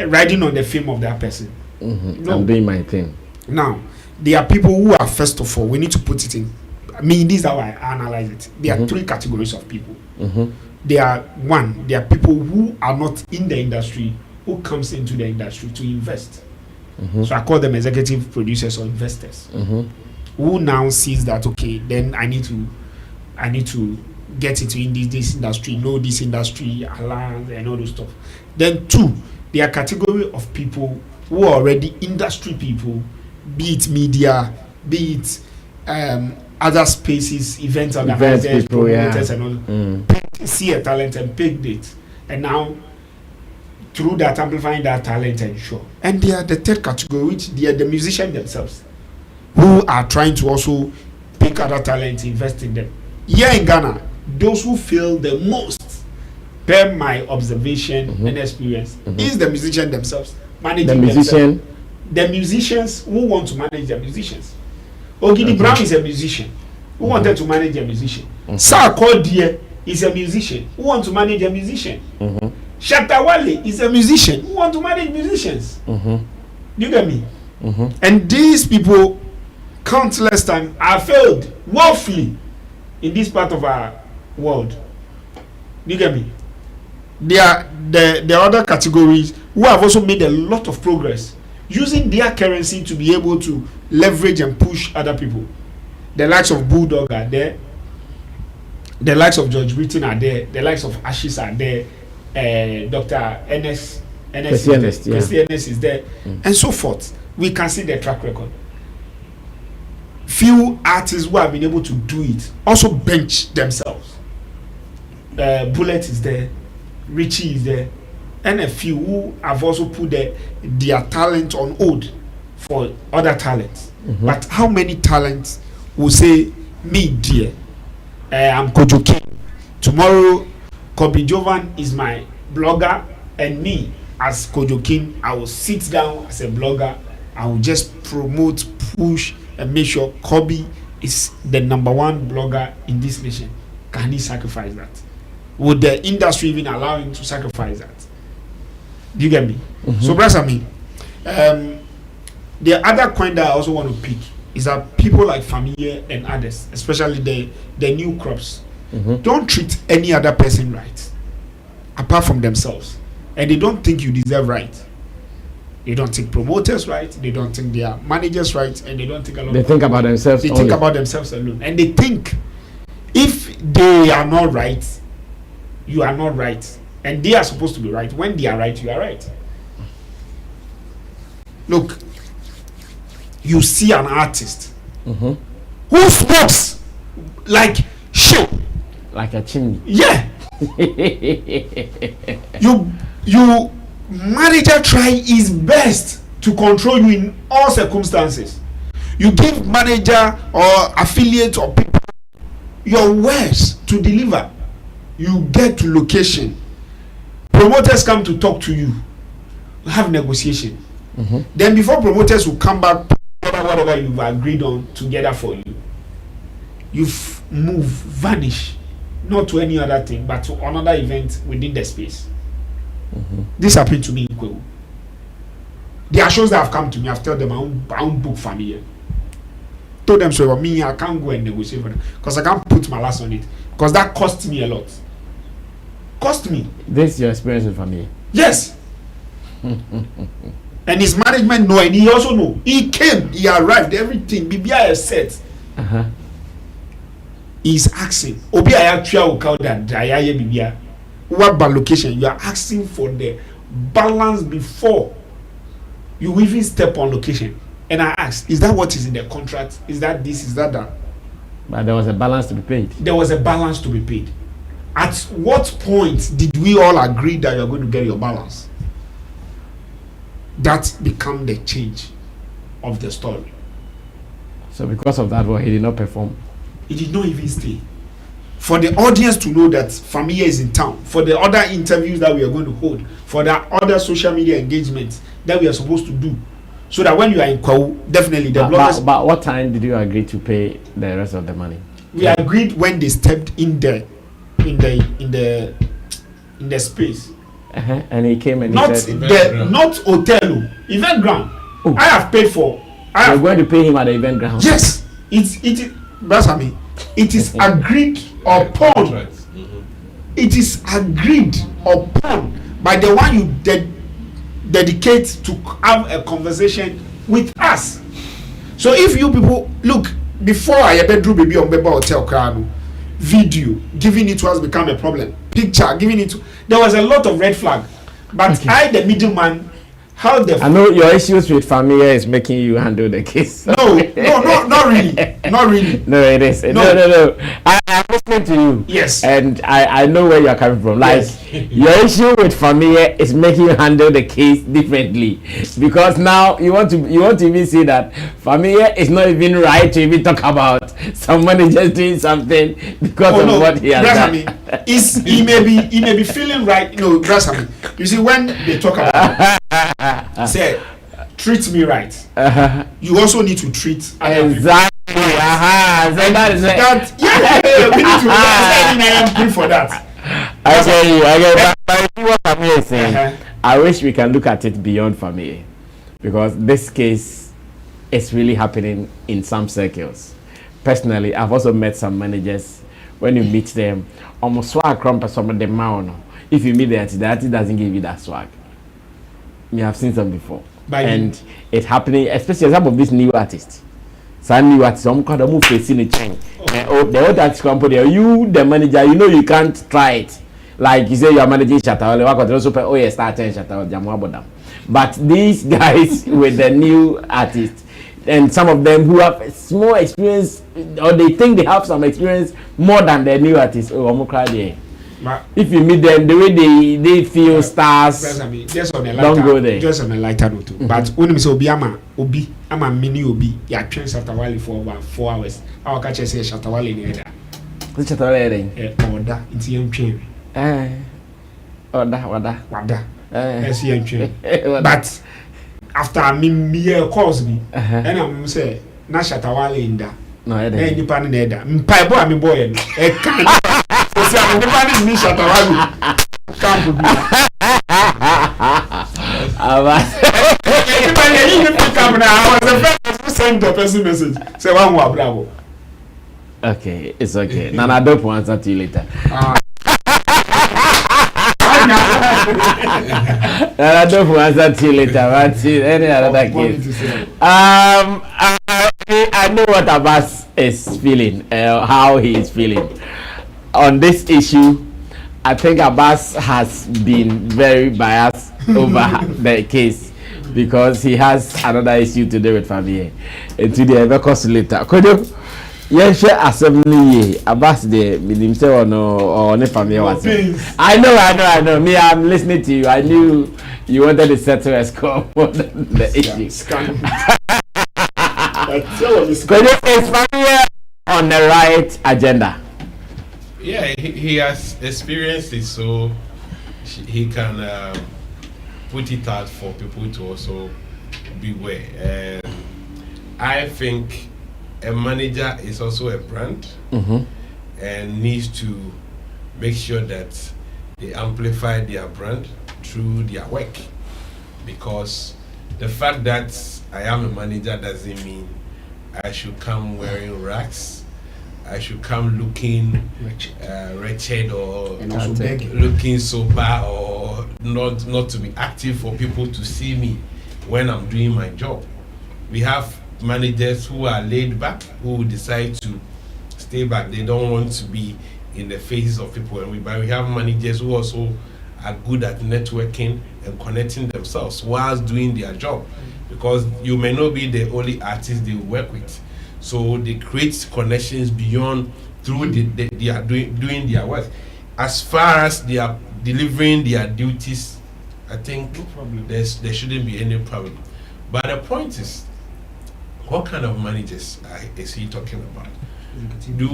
Riding on the fame of that person. No. I'm doing my thing. Now, there are people who are, first of all, we need to put it in. I mean, this is how I analyze it. There are three categories of people. There are people who are not in the industry, who comes into the industry to invest. So I call them executive producers or investors, who now sees that, okay, then I need to get into this industry, know this industry, alliance and all those stuff. Then two, there are category of people who are already industry people, be it media, be it other spaces, events organizers, people, promoters and all. See a talent and pick it, and now through that amplifying that talent and show. And they are the third category, which they are the musicians themselves, who are trying to also pick other talents, invest in them. Here in Ghana, those who fail the most, per my observation and experience, is the musicians themselves managing themselves. The musicians who want to manage their musicians. Ogidi Brown is a musician who wanted to manage a musician. Sir Cordier is a musician who wants to manage a musician. Shatawale is a musician who want to manage musicians. You get me? And these people, countless times, have failed woefully in this part of our world. You get me? There are the other categories who have also made a lot of progress using their currency to be able to leverage and push other people. The likes of Bulldog are there. The likes of George Britton are there. The likes of Ashes are there. Dr. Ernest is there, and so forth. We can see their track record. Few artists who have been able to do it also bench themselves. Bullet is there, Richie is there, and a few who have also put their talent on hold for other talents. But how many talents will say, me dear, I'm Kojo King. Tomorrow, Kobe Jovan is my blogger, and me as Kojo King, I will sit down as a blogger. I will just promote, push, and make sure Kobe is the #1 blogger in this nation. Can he sacrifice that? Would the industry even allow him to sacrifice that? Do you get me? So, brother, the other coin that I also want to pick is that people like Fameye and others, especially the new crops, don't treat any other person right apart from themselves, and they don't think you deserve right. They don't think promoters right, they don't think their managers right, and they don't think a lot. They think about themselves. They think about themselves alone, and they think if they are not right, you are not right, and they are supposed to be right. When they are right, you are right. Look, you see an artist who smokes like shit, like a chimney. Yeah. you manager try his best to control you in all circumstances. You give manager or affiliate or people your worst to deliver. You get to location, promoters come to talk to you, have negotiation. Then before promoters will come back, whatever you've agreed on together for you, you've moved, vanish, not to any other thing, but to another event within the space. This happened to me in Kwewu. There are shows that have come to me. I've told them I won't book Fameye. Told them, so me, I can't go and negotiate for them because I can't put my last on it because that cost me a lot. Cost me. This is your experience with Fameye? Yes. And his management know, and he also know. He came, he arrived, everything. BBI is set. He's asking. Obi ayatria will count that Dayaye BBI. What bad location? You are asking for the balance before you even step on location. And I asked, is that what is in the contract? Is that this? Is that that? But there was a balance to be paid. There was a balance to be paid. At what point did we all agree that you're going to get your balance? That became the change of the story. So because of that, well, he did not perform. He did not even stay. For the audience to know that Fameye is in town, for the other interviews that we are going to hold, for the other social media engagements that we are supposed to do, so that when you are in Kwau, definitely the bloggers. But what time did you agree to pay the rest of the money? We agreed when they stepped in the space. And he came and Not he said, not hotel, event ground. Oh. I have paid for. "You're going to pay him at the event ground." Yes, it is agreed upon. It is agreed upon by the one you dedicate to have a conversation with us. So if you people look, before I ever drew baby on Beba Hotel Krano, video giving it to us become a problem. Picture giving it to, there was a lot of red flag, but okay. I, the middleman, how the I know your issues with Fameye is making you handle the case. No, not really. No, it is. No. I'm listening to you. Yes. And I know where you're coming from. Like, yes. Your issue with Fameye is making you handle the case differently, because now you want to even see that Fameye is not even right to even talk about somebody just doing something because of what he has done. He may be feeling right. No, Grasami. You see, when they talk about say, treat me right. You also need to treat other exactly. So that is it. We need to understand for that. I get you. But you see what Fameye is saying. I wish we can look at it beyond Fameye, because this case is really happening in some circles. Personally, I've also met some managers. When you meet them, almost swag crump some of them now. If you meet the artist doesn't give you that swag. Me have seen some before, and it's happening, especially some of these new artists. Some new artists, some kind of move facing the chain. The old artist company, you the manager, you know you can't try it. Like you say, you are managing Shatawale, start Shatawale, but these guys with the new artists, and some of them who have small experience, or they think they have some experience more than the new artists. If you meet them, the way they feel stars, just on a lighter, don't go there. Just on a lighter note. But when we say Obi, I'm a mini Obi. You train Shatawale for over 4 hours. I'll catch you say Shatawale in there. What's Shatawale? Order. It's young train. Order. Yes, young train. But after me calls me, and I'm say, na Shatawale in there. No, I didn't. Any pan in there. Mpa boy, me boy. So I'm the man is me Shatawale. Can't be. I was the first to send the person message. Say one more bravo. Okay, it's okay. Nana Dope will answer to you later. Nana Dope will answer to you later. Any other case. I know what Abbas is feeling, how he is feeling on this issue. I think Abbas has been very biased over the case, because he has another issue to do with Fameye. And today I will cost later. Could you? Yes, assembly. Abbas the himself or no Fameye was. I know. Me, I'm listening to you. I knew you wanted to settle a score for the issue. Is Fameye on the right agenda? Yeah, he has experienced it, so he can put it out for people to also beware. And I think a manager is also a brand, and needs to make sure that they amplify their brand through their work, because the fact that I am a manager doesn't mean I should come wearing rags. I should come looking wretched or looking sober, or not to be active for people to see me when I'm doing my job. We have managers who are laid back, who decide to stay back. They don't want to be in the faces of people. But we have managers who also are good at networking and connecting themselves whilst doing their job. because you may not be the only artist they work with. So they create connections beyond through they are doing their work. As far as they are delivering their duties, I think there shouldn't be any problem. But the point is, what kind of managers is he talking about? Do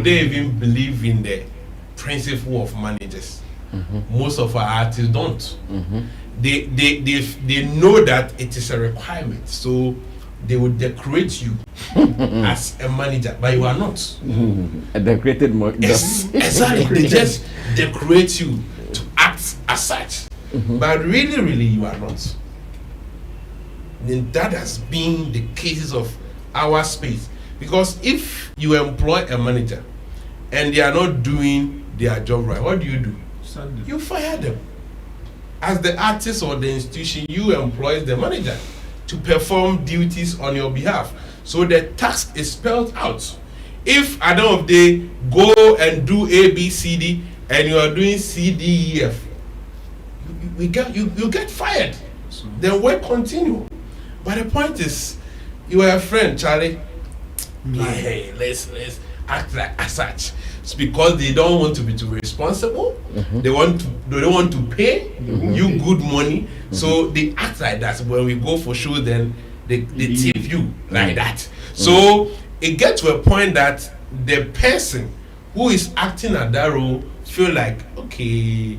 they even believe in the principle of managers? Most of our artists don't. They know that it is a requirement, so they will decorate you as a manager, but you are not. A decorated Exactly. They just decorate you to act as such, but really you are not. Then that has been the cases of our space, because if you employ a manager and they are not doing their job right, what do? You fire them. As the artist or the institution, you employ the manager to perform duties on your behalf. So the task is spelled out. If at the end of the day go and do A, B, C, D, and you are doing C, D, E, F, you get fired. Then work continue. But the point is, you are a friend, Charlie. Hey, let's act like as such. It's because they don't want to be too responsible. They don't want to pay you good money. So they act like that. When we go for show, then they tip you like that. So it gets to a point that the person who is acting at that role feel like, okay,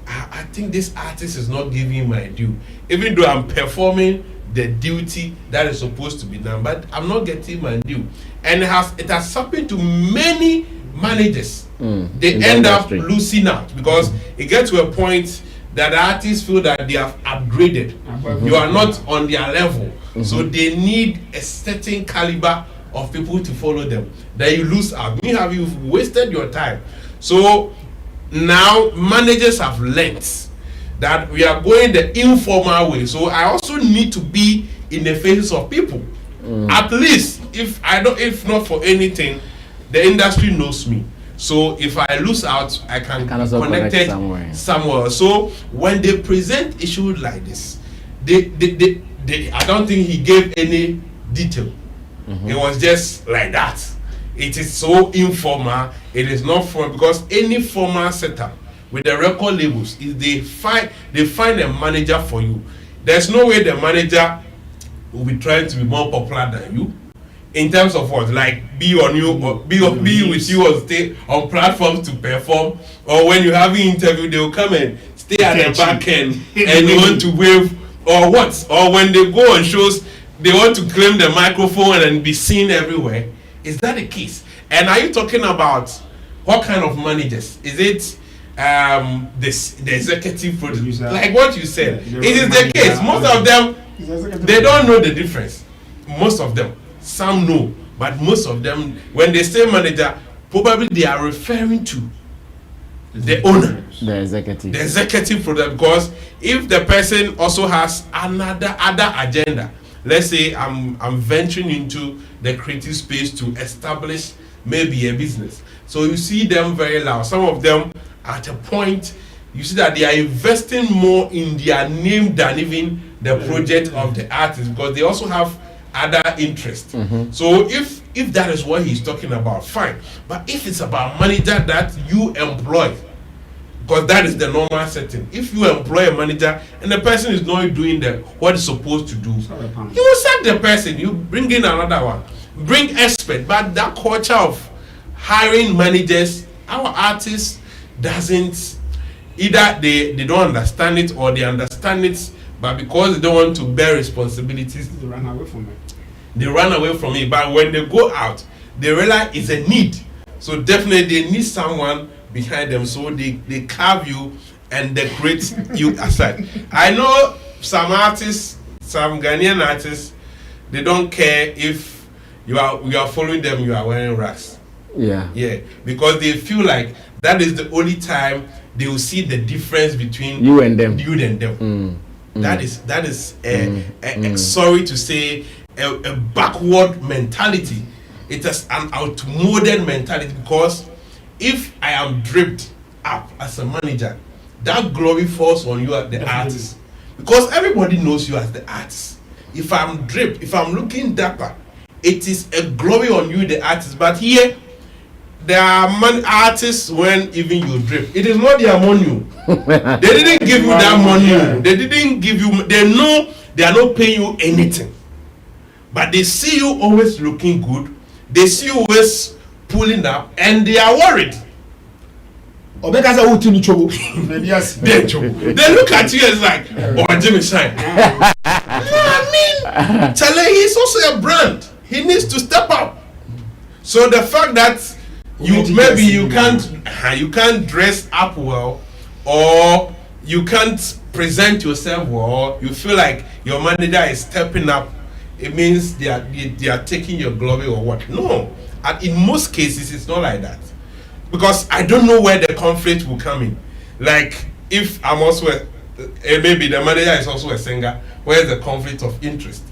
I think this artist is not giving my due, even though I'm performing the duty that is supposed to be done, but I'm not getting my due. And it has happened to many managers. They end up losing out because it gets to a point that the artists feel that they have upgraded. You are not on their level, so they need a certain caliber of people to follow them. Then you lose out. You've wasted your time. So now managers have learned that we are going the informal way. So I also need to be in the faces of people. At least if not for anything, the industry knows me. So if I lose out, I can connect it somewhere. So when they present issues like this, they I don't think he gave any detail. It was just like that. It is so informal. It is not formal, because any formal setup with the record labels is they find a manager for you. There's no way the manager will be trying to be more popular than you. In terms of what, like be on you or be with you or stay on platforms to perform, or when you're having interview, they will come and stay at the back end and they want to wave or what, or when they go on shows, they want to claim the microphone and be seen everywhere. Is that the case? And are you talking about what kind of managers? Is it the executive producer, like what you said? It is the case. Most of them, they don't know the difference. Most of them. Some know, but most of them, when they say manager, probably they are referring to the owner, the executive producer. Because if the person also has other agenda, let's say I'm venturing into the creative space to establish maybe a business, so you see them very loud. Some of them at a point you see that they are investing more in their name than even the project of the artist, because they also have other interest. So if that is what he's talking about, fine. But if it's about manager that you employ, because that is the normal setting, if you employ a manager and the person is not doing what it's supposed to do, you will sack the person, you bring in another one, bring expert. But that culture of hiring managers, our artists doesn't, either they don't understand it, or they understand it, but because they don't want to bear responsibilities, they run away from it. But when they go out, they realize it's a need. So definitely they need someone behind them. So they carve you and they create you aside. I know some artists, some Ghanaian artists, they don't care if you are following them, you are wearing racks. Yeah. Because they feel like that is the only time they will see the difference between you and them. That is sorry to say, a backward mentality. It is an outmoded mentality, because if I am draped up as a manager, that glory falls on you as the artist, because everybody knows you as the artist. if I'm drip, if I'm looking dapper, it is a glory on you, the artist. But here, there are artists when even you drip. It is not their money. They didn't give you that money. They didn't give you. They know they are not paying you anything. But they see you always looking good. They see you always pulling up, and they are worried. They look at you as like, oh, Jimmy Shine. I mean, Chale, he's also a brand. He needs to step up. So the fact that you can't dress up well, or you can't present yourself well, or you feel like your manager is stepping up, it means they are taking your glory or what? No. And in most cases, it's not like that. Because I don't know where the conflict will come in. Like, if I'm also maybe the manager is also a singer, where's the conflict of interest?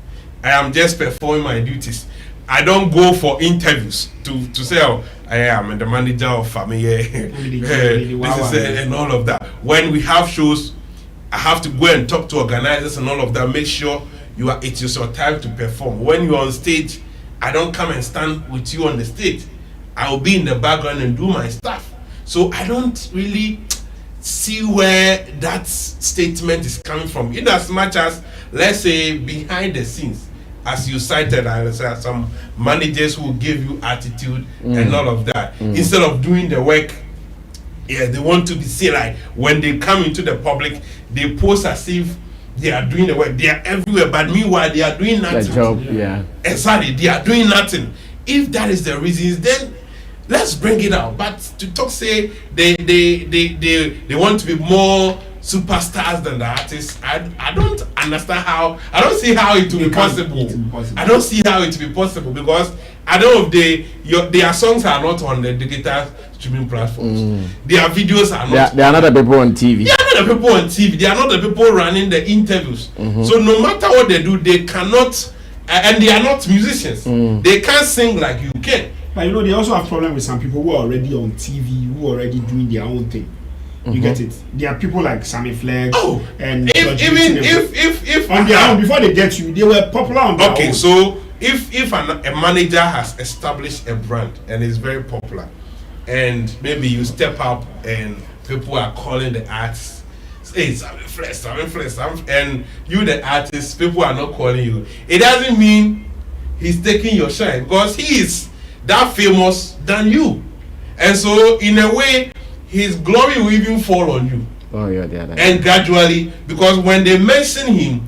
I am just performing my duties. I don't go for interviews to say, oh, I am the manager of Fameye, and all of that. When we have shows, I have to go and talk to organizers and all of that. Make sure it is your time to perform. When you're on stage, I don't come and stand with you on the stage. I will be in the background and do my stuff. So I don't really see where that statement is coming from. In as much as, let's say, behind the scenes, as you cited, I said some managers who give you attitude and all of that. Instead of doing the work, they want to be seen. Like when they come into the public, they pose as if they are doing the work. They are everywhere, but meanwhile they are doing nothing. The job, yeah. Exactly, they are doing nothing. If that is the reasons, then let's bring it out. But to talk, say they want to be more superstars than the artists, I don't understand how. I don't see how it will be possible. I don't see how it will be possible, because I don't know if their songs are not on the digital streaming platforms. Their videos are not. They are not the people on TV. They are not the people on TV. They are not the people running the interviews. So no matter what they do, they cannot. And they are not musicians. They can't sing like you can. But you know, they also have problem with some people who are already on TV, who are already doing their own thing. You get it? There are people like Sammy Flex and if on their own, before they get you, they were popular on their own. Okay, so if a manager has established a brand and is very popular, and maybe you step up and people are calling the artist, hey, Sammy Flex, and you the artist, people are not calling you. It doesn't mean he's taking your shine, because he is that famous than you, and so in a way his glory will even fall on you. And gradually, because when they mention him,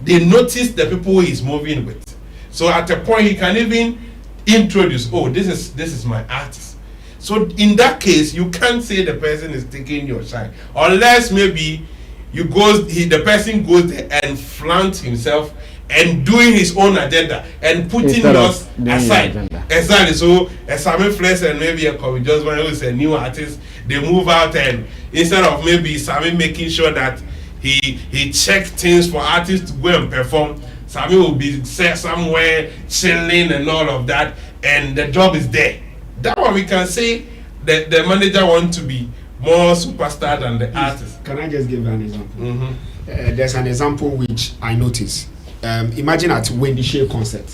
they notice the people he's moving with. So at a point he can even introduce, oh, this is my artist. So in that case, you can't say the person is taking your shine, unless maybe the person goes there and flaunt himself and doing his own agenda and putting yours aside. Exactly. So a Sammy Flex and maybe a Kobe Josman, who is a new artist, they move out, and instead of maybe Sammy making sure that he checked things for artists to go and perform, Sammy will be set somewhere chilling and all of that, and the job is there. That one we can say that the manager wants to be more superstar than the artist. Can I just give an example? There's an example which I noticed. Imagine at Wendy Shea concert.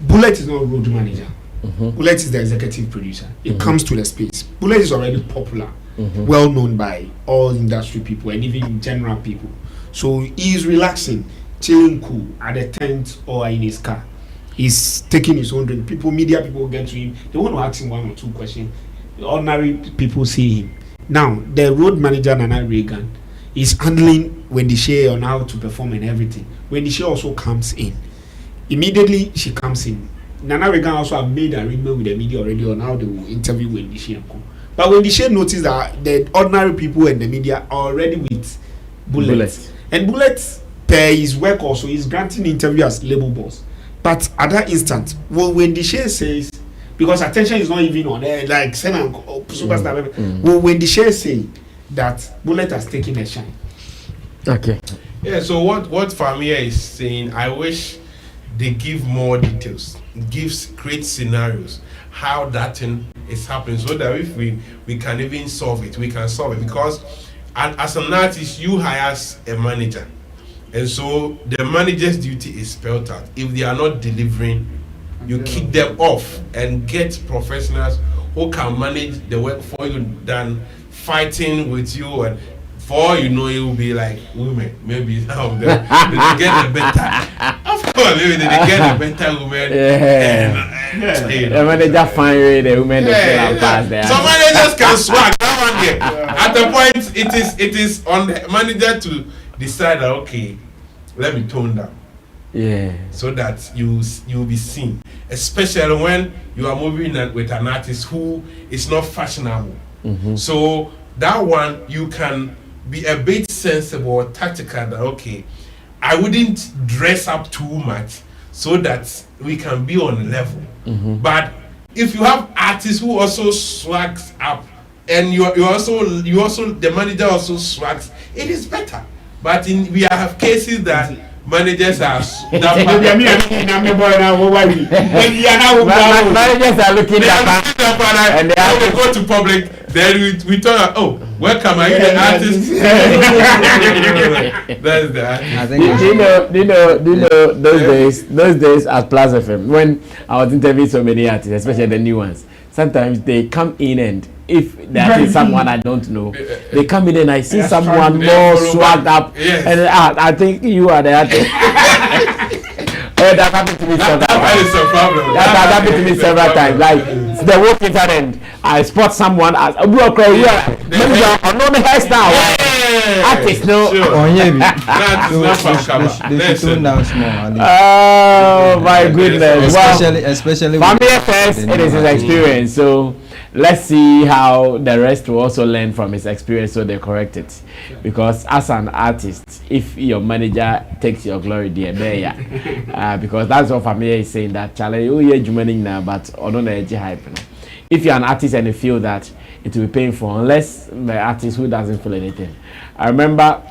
Bullet is not a road manager. Bullet is the executive producer. It comes to the space. Bullet is already popular, well known by all industry people and even general people. So he is relaxing, chilling cool at the tent or in his car. He's taking his own drink. Media people get to him. They want to ask him one or two questions. Ordinary people see him. Now, the road manager, Nana Reagan, is handling Wendy Shea on how to perform and everything. Wendy Shea also comes in. Immediately, she comes in. Nana Reagan also have made arrangement with the media already on how they will interview Wendy Shea. But Wendy Shea noticed that the ordinary people and the media are already with Bullet. And Bullet, per his work also, is granting interview as label boss. But at that instant, Wendy Shea says, because attention is not even on there, like Sammy Superstar, Wendy Shea saying that Bullet has taken a shine. Okay. Yeah, so what Fameye is saying, I wish they give more details, create scenarios, how that thing is happening, so that if we can even solve it, we can solve it. Because as an artist, you hire a manager, And so the manager's duty is spelled out. If they are not delivering, you kick them off and get professionals who can manage the work for you than fighting with you. And for all you know, it will be like women. Maybe some of them they get a better. Of course, maybe they get a better woman. The manager find the women that pass there. Some managers can swag. That one there. At the point, it is on the manager to decide that, okay, let me tone down. Yeah. So that you'll be seen, especially when you are moving with an artist who is not fashionable. So that one you can be a bit sensible or tactical that, okay, I wouldn't dress up too much so that we can be on a level. But if you have artists who also swags up and you also the manager also swags, it is better. But we have cases that managers are managers are looking at and they go to public. Then we talk. Oh, welcome. Are you the artist? That's the artist. I think do you know those days at Plus FM when I was interviewing so many artists, especially the new ones. Sometimes they come in and if there is someone I don't know, they come in and I see someone more swagged up, and I think you are the artist. Oh, that happened to me several times. That is a problem. That happened to me several times. Like the work internet, I spot someone as a block right here. Maybe I'm not the hairstyle. Artist, no. Oh yeah, They should tone down small. Oh my goodness! Especially Fameye says it is his experience, so let's see how the rest will also learn from his experience, so they correct it. Because as an artist, if your manager takes your glory, dear, because that's what Fameye is saying, that challenge you but on the edge hype. If you're an artist and you feel that it will be painful, unless the artist who doesn't feel anything. I remember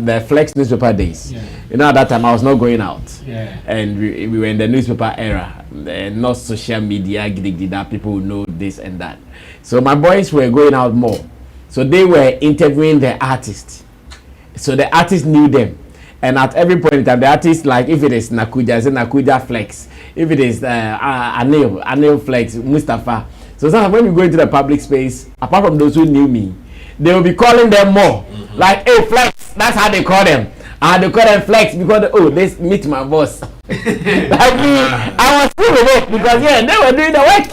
the Flex newspaper days. You know, at that time I was not going out, and we were in the newspaper era, not social media. That people would know this and that. So my boys were going out more. So they were interviewing the artists. So the artists knew them, and at every point in time, the artist, like if it is Nakuja, it's Nakuja Flex. If it is Anil Flex, Mustafa. So sometimes when we go into the public space, apart from those who knew me, they will be calling them more. Like, hey, Flex, that's how they call them. And they call them Flex because, they meet my boss. Like me, I was still with it because, they were doing the work.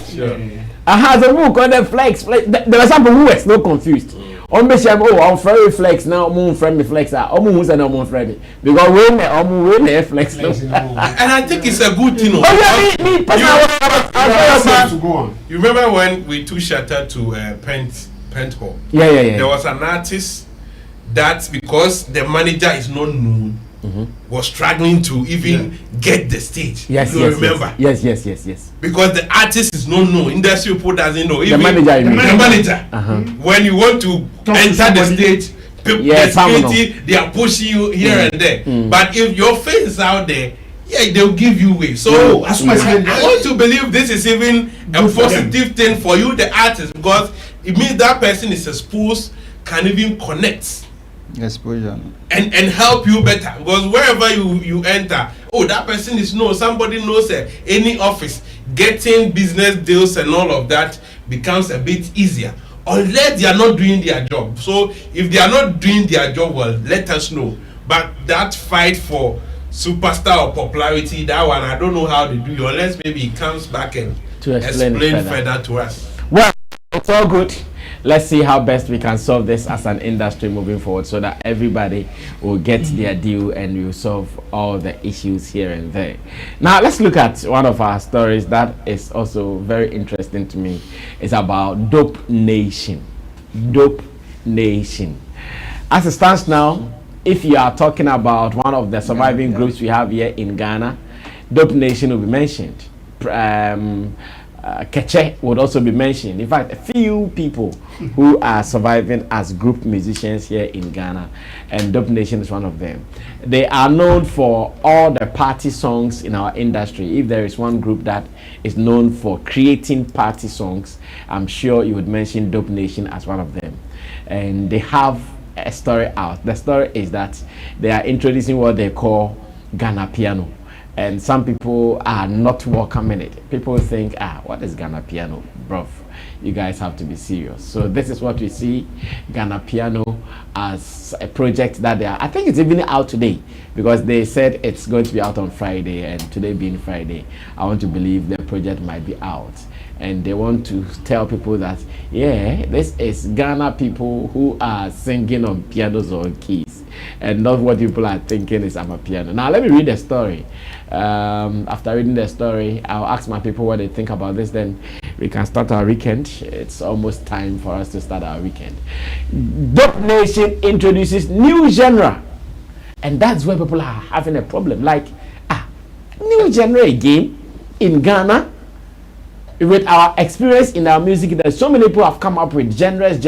So who call them Flex? There were some people who were so confused. I'm very Flex now, I'm friendly Flex. I'm who's an friendly because we're Flex. And I think it's a good thing. You remember when we took shelter to Pent Hall? There was an artist that, because the manager is not known, was struggling to even get the stage. Remember? Yes. Because the artist is not known, industry people doesn't know. Even the manager. When you want to enter the stage, the security, they are pushing you here and there. But if your face is out there, they'll give you way. So I want to believe this is even a positive thing for you, the artist, because it means that person is exposed, can even connect. Exposure. And help you better, because wherever you enter, that person is known, somebody knows any office, getting business deals and all of that becomes a bit easier, unless they are not doing their job. So if they are not doing their job well, let us know. But that fight for superstar or popularity, that one I don't know how they do it, unless maybe he comes back and to explain further to us. Well, it's all good. Let's see how best we can solve this as an industry moving forward, so that everybody will get their due and we will solve all the issues here and there. Now let's look at one of our stories that is also very interesting to me. It's about Dope Nation. Dope Nation. As it stands now, if you are talking about one of the surviving groups we have here in Ghana, Dope Nation will be mentioned. Keche would also be mentioned. In fact, a few people who are surviving as group musicians here in Ghana, and Dope Nation is one of them. They are known for all the party songs in our industry. If there is one group that is known for creating party songs, I'm sure you would mention Dope Nation as one of them. And they have a story out. The story is that they are introducing what they call Ghanapiano. And some people are not welcoming it. People think, what is Ghanapiano? Bruv, you guys have to be serious. So this is what we see, Ghanapiano as a project that they are, I think it's even out today, because they said it's going to be out on Friday, and today being Friday, I want to believe the project might be out. And they want to tell people that, yeah, this is Ghana people who are singing on pianos or keys, and not what people are thinking is Amapiano. Now, let me read the story. After reading the story, I'll ask my people what they think about this, then we can start our weekend. It's almost time for us to start our weekend. Dope Nation introduces new genre, and that's where people are having a problem. Like, new genre again in Ghana? With our experience in our music, there's so many people have come up with genres.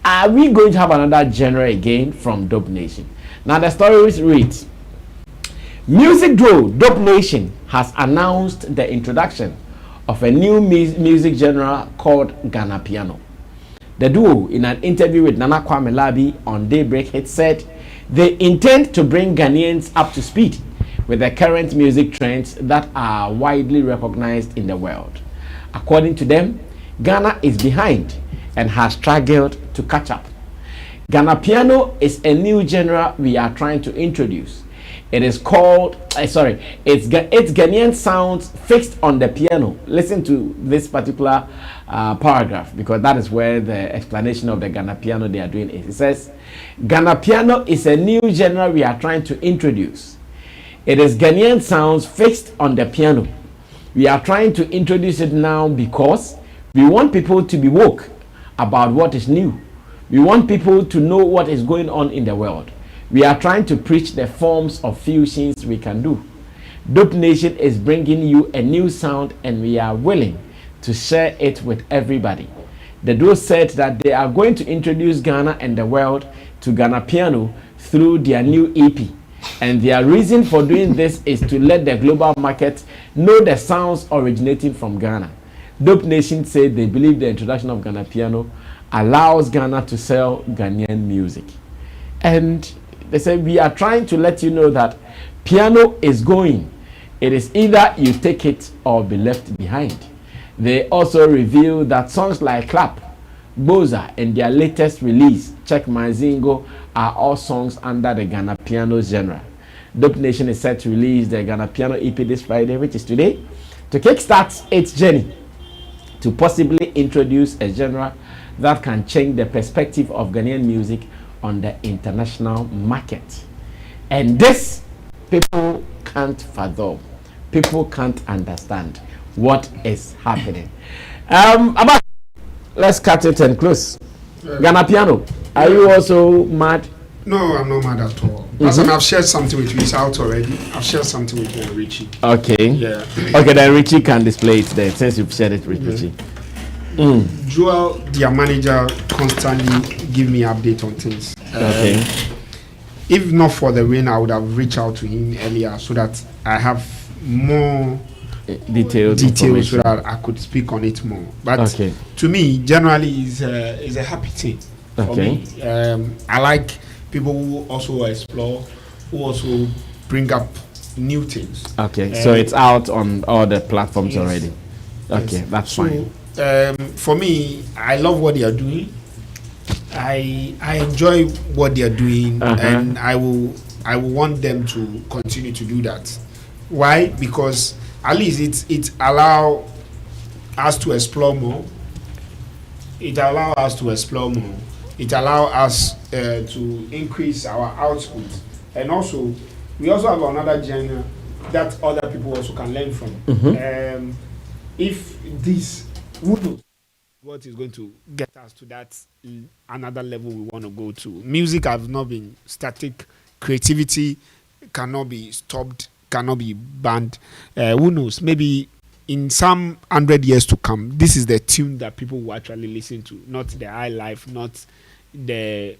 Are we going to have another genre again from Dope Nation? Now the story reads: music duo Dope Nation has announced the introduction of a new music genre called Ghanapiano. The duo, in an interview with Nana Kwame Labi on Daybreak Hit, said they intend to bring Ghanaians up to speed with the current music trends that are widely recognized in the world. According to them, Ghana is behind and has struggled to catch up. Ghanapiano is a new genre we are trying to introduce. It is called, it's Ghanaian sounds fixed on the piano. Listen to this particular paragraph, because that is where the explanation of the Ghanapiano they are doing is. It says, Ghanapiano is a new genre we are trying to introduce. It is Ghanaian sounds fixed on the piano. We are trying to introduce it now because we want people to be woke about what is new. We want people to know what is going on in the world. We are trying to preach the forms of fusions we can do. Dope Nation is bringing you a new sound, and we are willing to share it with everybody. The duo said that they are going to introduce Ghana and the world to Ghanapiano through their new EP. And their reason for doing this is to let the global market know the sounds originating from Ghana. Dope Nation said they believe the introduction of Ghanapiano allows Ghana to sell Ghanaian music. And they said, we are trying to let you know that piano is going. It is either you take it or be left behind. They also revealed that songs like Clap, Boza, and their latest release, Check My Zingo, are all songs under the Ghanapiano genre. Dope Nation is set to release the Ghanapiano EP this Friday, which is today, to kickstart its journey to possibly introduce a genre that can change the perspective of Ghanaian music on the international market. And this, people can't fathom. People can't understand what is happening. Let's cut it and close. Ghanapiano, are you also mad? No, I'm not mad at all. Listen, I've shared something with you. It's out already. I've shared something with you and Richie. Okay. Yeah. Okay, then Richie can display it there since you've shared it with Richie. Joel, their manager, constantly give me update on things. Okay. If not for the rain, I would have reached out to him earlier so that I have more details so that I could speak on it more. But to me, generally, is a happy thing for me. I like people who also explore, who also bring up new things. Okay, so it's out on all the platforms already. Okay, that's fine. For me, I love what they are doing. I enjoy what they are doing, and I will want them to continue to do that. Why? Because at least it allow us to explore more. It allow us to increase our output, and also we also have another genre that other people also can learn from. If this, who knows what is going to get us to that another level we want to go to. Music has not been static. Creativity cannot be stopped, cannot be banned. Who knows? Maybe in some 100 years to come, this is the tune that people will actually listen to, not the high life, not the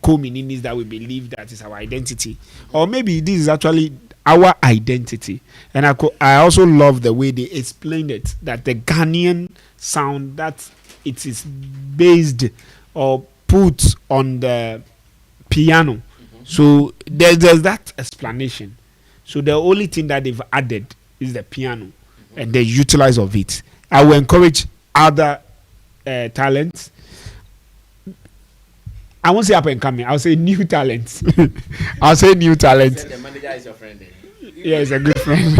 co-meanings that we believe that is our identity. Or maybe this is actually our identity. And I also love the way they explained it, that the Ghanaian sound, that it is based or put on the piano. So there's that explanation. So the only thing that they've added is the piano, and they utilize of it. I will encourage other talents. I won't say up and coming. I'll say new talents. I'll say new talents. The manager is your friend. Yeah, he's a good friend.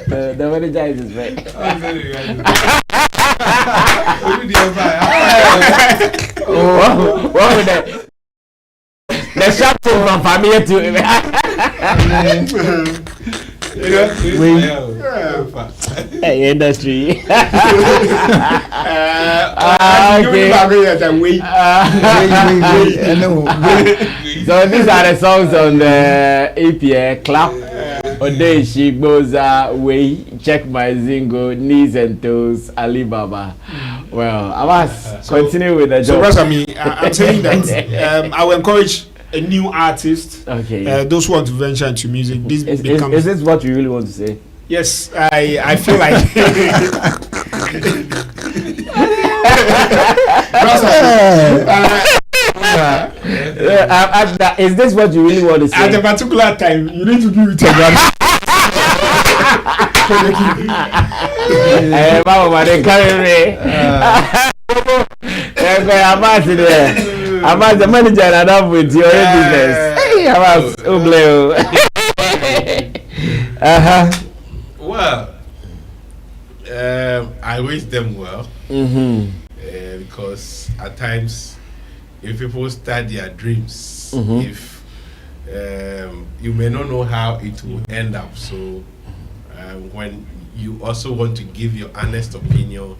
The manager is his friend. What would the shop from Fameye to hey, industry. So these are the songs on the APA clap. Ode she goes way, check my zingo, knees and toes, Alibaba. Well, I must continue with the job. So, I'm saying that I will encourage a new artist. Okay. Those who want to venture into music. This becomes. Is this what you really want to say? Yes, I feel like. Is this what you really want to say? At a particular time, you need to be with your brother. Mama, they carry me. I'm the manager and I'm with your business. Hey, I'm Ubleo. Well, I wish them well. Because at times, if people start their dreams, if you may not know how it will end up, so when you also want to give your honest opinion,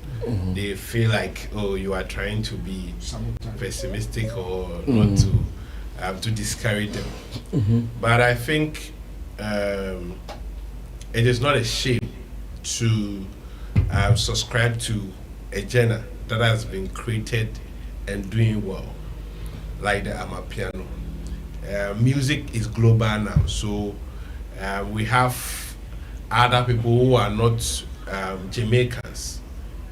they feel like, oh, you are trying to be pessimistic or not to discourage them. But I think it is not a shame to subscribe to a genre that has been created and doing well, like the Amapiano. Music is global now, so we have other people who are not Jamaicans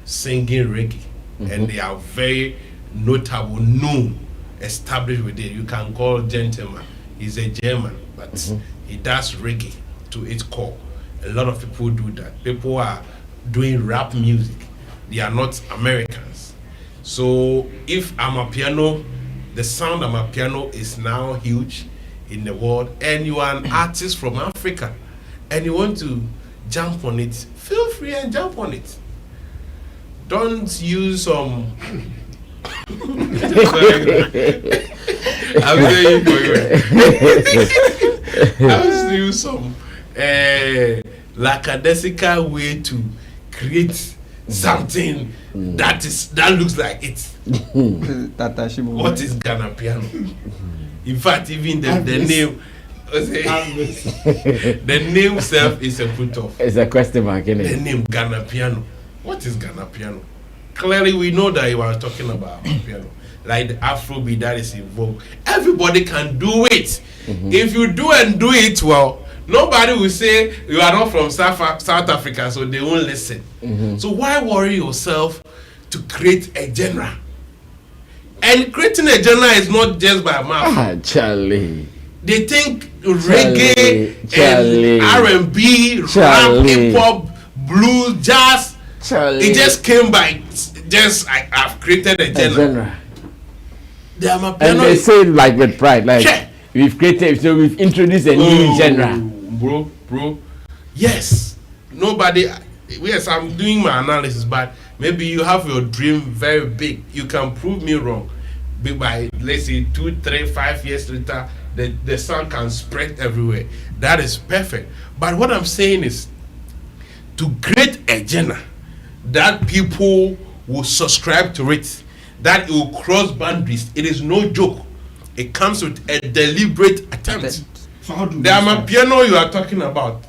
singing reggae, and they are very notable, known, established with it. You can call Gentleman. He's a German, but he does reggae to its core. A lot of people do that. People are doing rap music. They are not Americans. So if Amapiano, the sound Amapiano is now huge in the world, and you are an artist from Africa, and you want to jump on it, feel free and jump on it. Don't use some. I'm saying for you. Don't use some lackadaisical way to create something that looks like it. What is Ghanapiano? In fact, even the name. The name itself is a put off. It's a question mark, isn't it? The name Ghanapiano. What is Ghanapiano? Clearly, we know that you are talking about piano, like the Afrobeat that is involved. Everybody can do it. If you do it well, nobody will say you are not from South Africa, so they won't listen. So why worry yourself to create a genre? And creating a genre is not just by mouth. Charlie. They think reggae and R&B, rap, hip hop, blues, jazz. It just came by. I've created a genre. And they say it like with pride, like we've created, so we've introduced a new genre. Bro. Yes. Nobody. Yes, I'm doing my analysis, but maybe you have your dream very big. You can prove me wrong. By let's say 2, 3, 5 years later, the sound can spread everywhere. That is perfect. But what I'm saying is, to create a genre that people will subscribe to it, that it will cross boundaries, it is no joke. It comes with a deliberate attempt. The Amapiano you are talking about,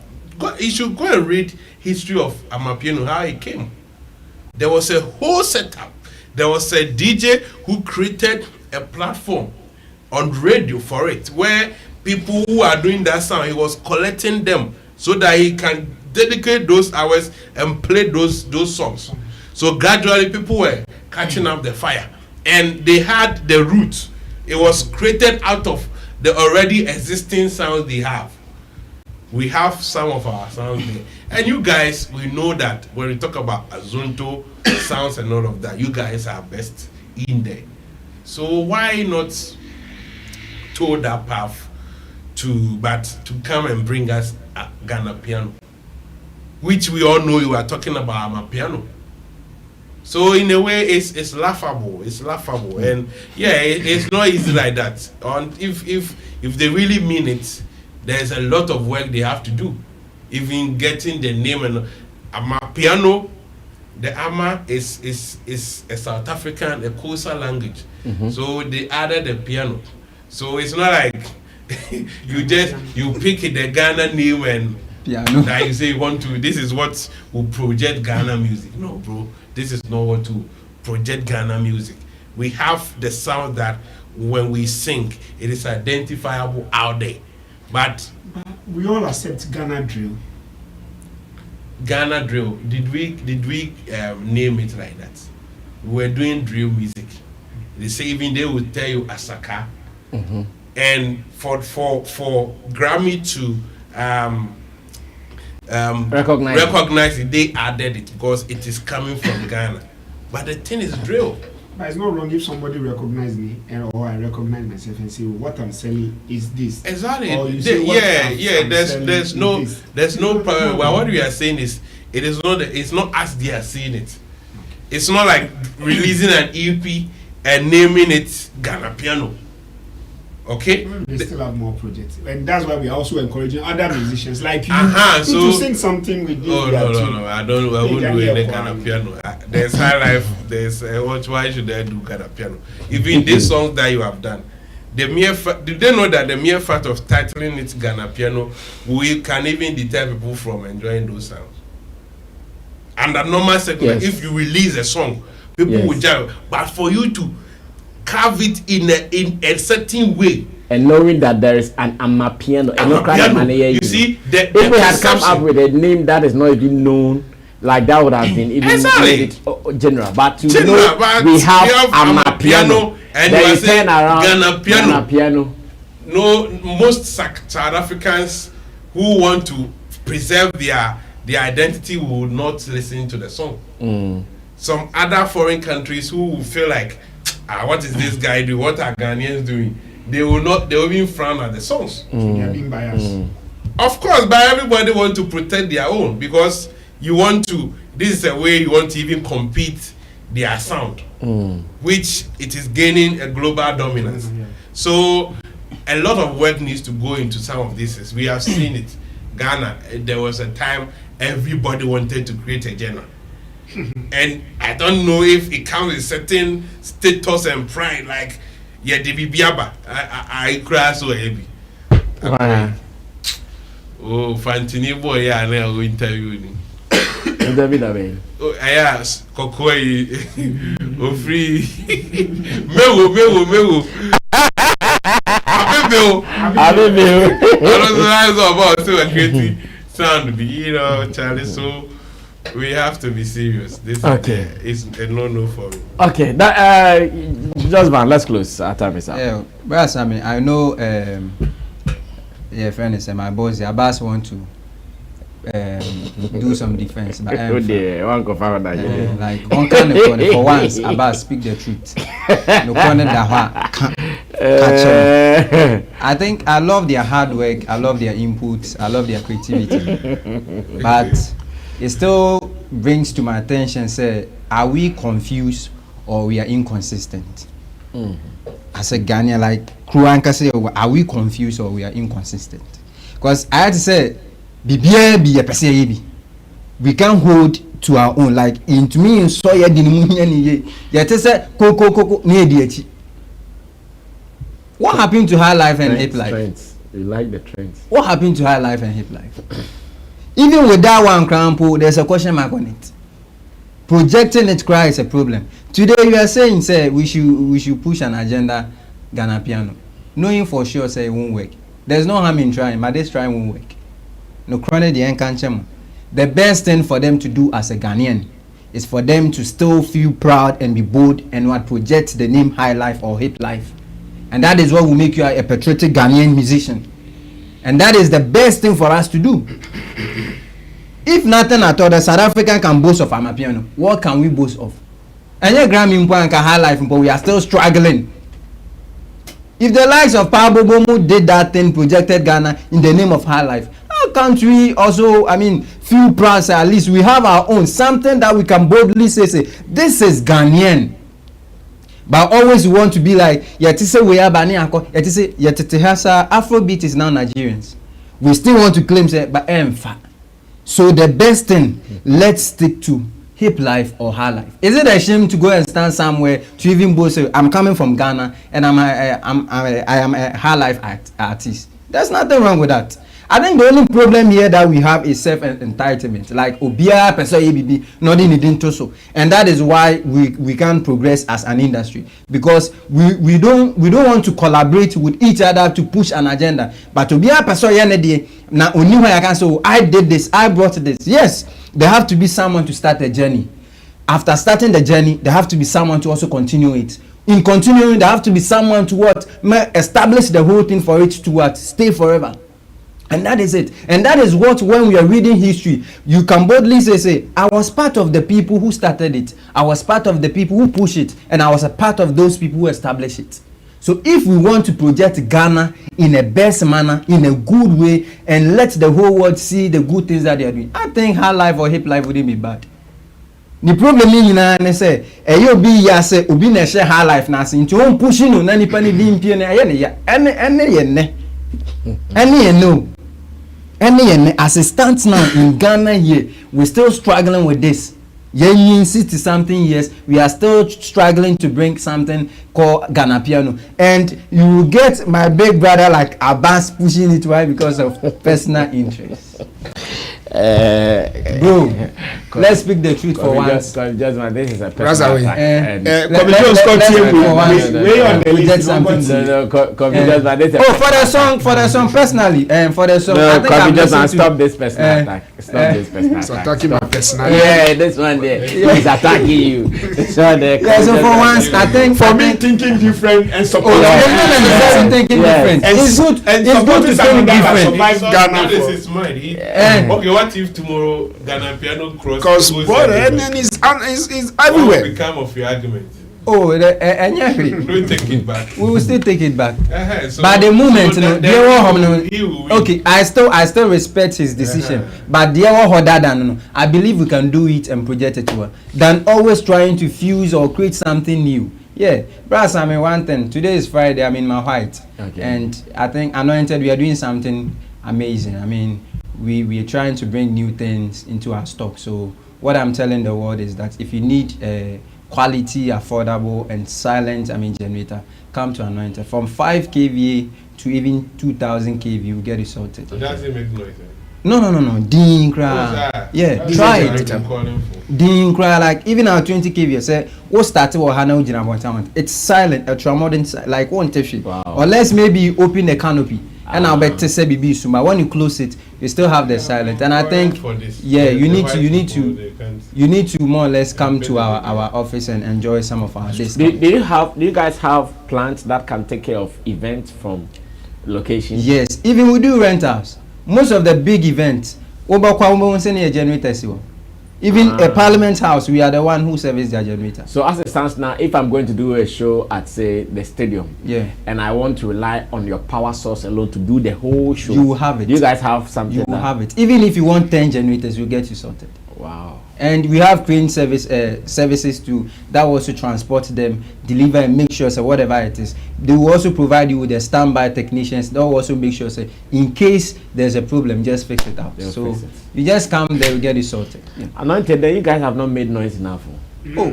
you should go and read history of Amapiano, how it came. There was a whole setup. There was a DJ who created a platform on radio for it, where people who are doing that sound, he was collecting them so that he can dedicate those hours and play those songs. So gradually people were catching up the fire, and they had the roots. It was created out of the already existing sounds they have. We have some of our sounds there. And you guys, we know that when we talk about Azonto sounds and all of that, you guys are best in there. So why not toe that path to come and bring us a Ghanapiano, which we all know you are talking about Amapiano. So in a way, it's laughable. It's laughable, and yeah, it's not easy like that. And if they really mean it, there's a lot of work they have to do. Even getting the name and Amapiano, the Ama is a South African, a Xhosa language. So they added the piano. So it's not like you pick the Ghana name and Piano. that you say you want to. This is what will project Ghana music. No, bro. This is not what to project Ghana music. We have the sound that when we sing, it is identifiable out there. But we all accept Ghana drill. Ghana drill, did we name it like that? We were doing drill music. They say even they will tell you Asaka. And for Grammy to recognize it, they added it because it is coming from Ghana. But the thing is drill. But it's not wrong if somebody recognize me or I recognize myself and say what I'm selling is this. Exactly. Or you say what I'm There's no is problem. Well, what we are saying is it's not us they are seeing it. It's not like releasing an EP and naming it Ghanapiano. Okay? They still have more projects, and that's why we are also encouraging other musicians like you so to sing something with you. Oh no! I won't do any Ghanapiano. There's High Life. There's why should I do Ghanapiano? Even these songs that you have done, did they know that the mere fact of titling it Ghanapiano we can even deter people from enjoying those sounds? Under normal segment, if you release a song, people will jump. But for you to carve it in a certain way, and knowing that there is an Amapiano, you see, if we had come up with a name that is not even known, like that would have been even made it general. But we have Amapiano, and then you turn around Ghanapiano. No, most South Africans who want to preserve their identity will not listen to the song. Some other foreign countries who will feel like, what is this guy doing? What are Ghanaians doing? They will even frown at the songs. They are being biased. Of course, but everybody want to protect their own because this is a way you want to even compete their sound, which it is gaining a global dominance. So a lot of work needs to go into some of this. We have seen it. Ghana, there was a time everybody wanted to create a genre. And I don't know if it comes with certain status and pride, like Biaba. I cry so heavy. Oh, Fantini boy, I will interview him. Oh, I asked Kokoi, oh, free. Mewo. I don't know about so creating sound, Charlie. So we have to be serious. This is a no for me. Okay, just man, let's close. Our time is up. Yeah, well, Sammy, I know. Friend is my boss. The boss want to do some defense, but one confirm that like one kind of for once, Abbas speak the truth. No corner that catch I think I love their hard work. I love their inputs. I love their creativity, but it still brings to my attention, say, are we confused or we are inconsistent? As a Ghanaian, like Kruanka say, are we confused or we are inconsistent? Because I had to say, we can hold to our own. Like into me, in so ya say koko what happened to high life and hip life? Trends. You like the trends. What happened to high life and hip life? Even with that one crampo, there's a question mark on it. Projecting it cry is a problem. Today you are saying, say, we should push an agenda Ghanapiano, knowing for sure say it won't work. There's no harm in trying, but this trying won't work. No chronic the encanchem. The best thing for them to do as a Ghanaian is for them to still feel proud and be bold and what project the name High Life or Hip Life. And that is what will make you a patriotic Ghanaian musician. And that is the best thing for us to do. If nothing at all, the South African can boast of Amapiano. What can we boast of? And your Grammy and High Life, but we are still struggling. If the likes of Pablo Bomo did that thing, projected Ghana in the name of High Life, how can't we also, feel proud, say at least we have our own, something that we can boldly say, this is Ghanaian. But always we want to be like, say we are say Afrobeat is now Nigerians. We still want to claim, say, but so the best thing, let's stick to Hip Life or High Life. Is it a shame to go and stand somewhere to even boast, say, I'm coming from Ghana and I am a High Life artist? There's nothing wrong with that. I think the only problem here that we have is self-entitlement. Like Obia, Peso ABB, nothing didn't so. And that is why we can't progress as an industry. Because we don't want to collaborate with each other to push an agenda. But Obia, Peso now only way I can say, oh, I did this, I brought this. Yes, there have to be someone to start the journey. After starting the journey, there have to be someone to also continue it. In continuing, there have to be someone to establish the whole thing for it to stay forever. And that is it. And that is what, when we are reading history, you can boldly say, I was part of the people who started it. I was part of the people who push it. And I was a part of those people who established it. So if we want to project Ghana in a best manner, in a good way, and let the whole world see the good things that they are doing, I think High Life or Hip Life wouldn't be bad. The problem is na say you be ya say obi na share High Life na say nti on pushing no na nipa ni limpie na ye ne ya any assistants now in Ghana here, we're still struggling with this. Yeah, 60 something years, we are still struggling to bring something called Ghanapiano. And you will get my big brother like Abbas pushing it. Why? Because of personal interest. Bro, let's speak the truth for once. This is a personal attack. For the song personally, for the song. No, stop this personal attack. Stop this personal attack. Talking about personality. Yeah, this one there, he's attacking you. So for once, I think for me thinking different and supporting. Thinking different. It's good. It's good to think different. That is his mind. Okay, what if tomorrow Ghanapiano cross? Because brother, and is everywhere. What will become of your argument? Oh, Don't take it back. We will still take it back. So, by the moment, so okay, I still respect his decision. But I believe we can do it and project it to her than always trying to fuse or create something new. Yeah, brass. One thing. Today is Friday. I'm in my white, and I think Anointed, we are doing something amazing. We are trying to bring new things into our stock. So what I'm telling the world is that if you need a quality, affordable, and silent generator, come to Anointed. From 5 kVA to even 2000 kVA, you get it sorted. So does it make noise? No. Ding cry. Yeah, try it. Ding cry, like even our 20 kVA. Say what started with Hana Ujina. It's silent, ultra modern, like one tissue. Wow. Unless maybe you open the canopy. And I'll bet to say BB Suma. When you close it, you still have the silent. And I think, you need to more or less come to our office and enjoy some of our discounts. Do you guys have plants that can take care of events from locations? Yes, even we do rentals. Most of the big events, generators. Even a parliament house, we are the one who service their generator. So as it stands now, if I'm going to do a show at say the stadium, and I want to rely on your power source alone to do the whole show, you will have it. You guys have something. You will have it. Even if you want 10 generators, we'll get you sorted. Wow. And we have crane services too that will also transport them, deliver, and make sure whatever it is. They will also provide you with the standby technicians. They will also make sure in case there's a problem, just fix it out. So you just come there, we get it sorted. Anointed, then you guys have not made noise enough. Oh,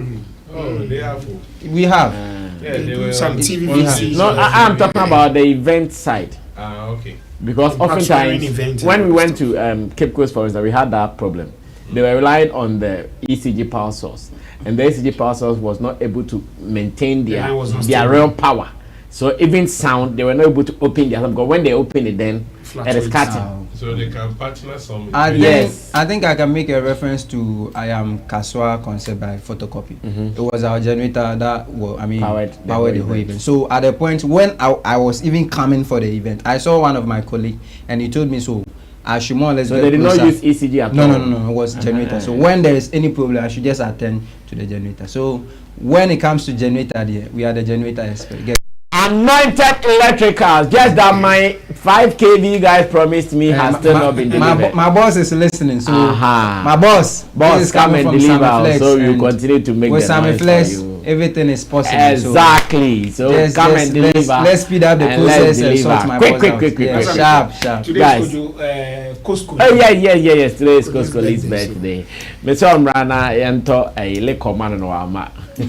they have. We have. They were some TV. No, I'm talking about the event side. Okay. Because oftentimes when we went to Cape Coast, for instance, we had that problem. They were relying on the ECG power source, and the ECG power source was not able to maintain their real power. So even sound, they were not able to open their sound, because when they open it, then it is cutting. So they can partner some. I think I can make a reference to I Am Kaswa concept by Photocopy. It was our generator that powered the whole event. So at the point when I was even coming for the event, I saw one of my colleagues and he told me so I should more or less. So they did not use ECG at all? No, it was generator. So when there is any problem, I should just attend to the generator. So when it comes to generator, we are the generator expert. Anointed electricals. Just that my 5 kV you guys promised me has still not been delivered. My boss is listening, so my boss is come and deliver. So you continue to make with the noise Flex, for you. everything is possible. Exactly. So come and deliver. Let's speed up the process and sort my boss out. Quick. Sharp. Today's Costco. Yes. Today is Costco's birthday. Mr. Omrana ento le command no ama. Well,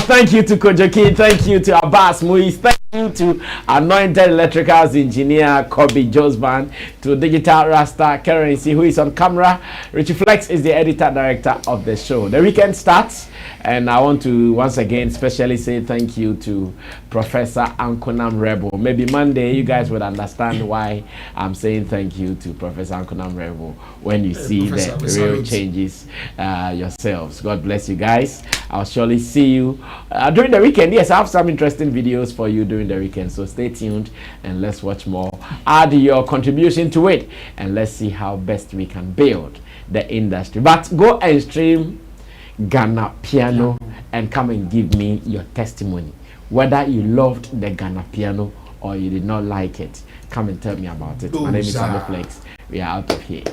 thank you to Kojoki, thank you to Abbas Muiz, thank you to Anointed Electricals Engineer Kobe Josban, to Digital Rasta Currency, who is on camera. Richie Flex is the editor director of the show. The weekend starts, and I want to once again especially say thank you to Professor Ankunam Rebel. Maybe Monday you guys would understand why I'm saying thank you to Professor Ankunam Rebel when you see the real changes yourselves. God bless you guys. I'll surely see you during the weekend. Yes, I have some interesting videos for you during the weekend, so stay tuned and let's watch more. Add your contribution to it and let's see how best we can build the industry. But go and stream Ghanapiano and come and give me your testimony, whether you loved the Ghanapiano or you did not like it. Come and tell me about it. My name is Sammy Flex. We are out of here.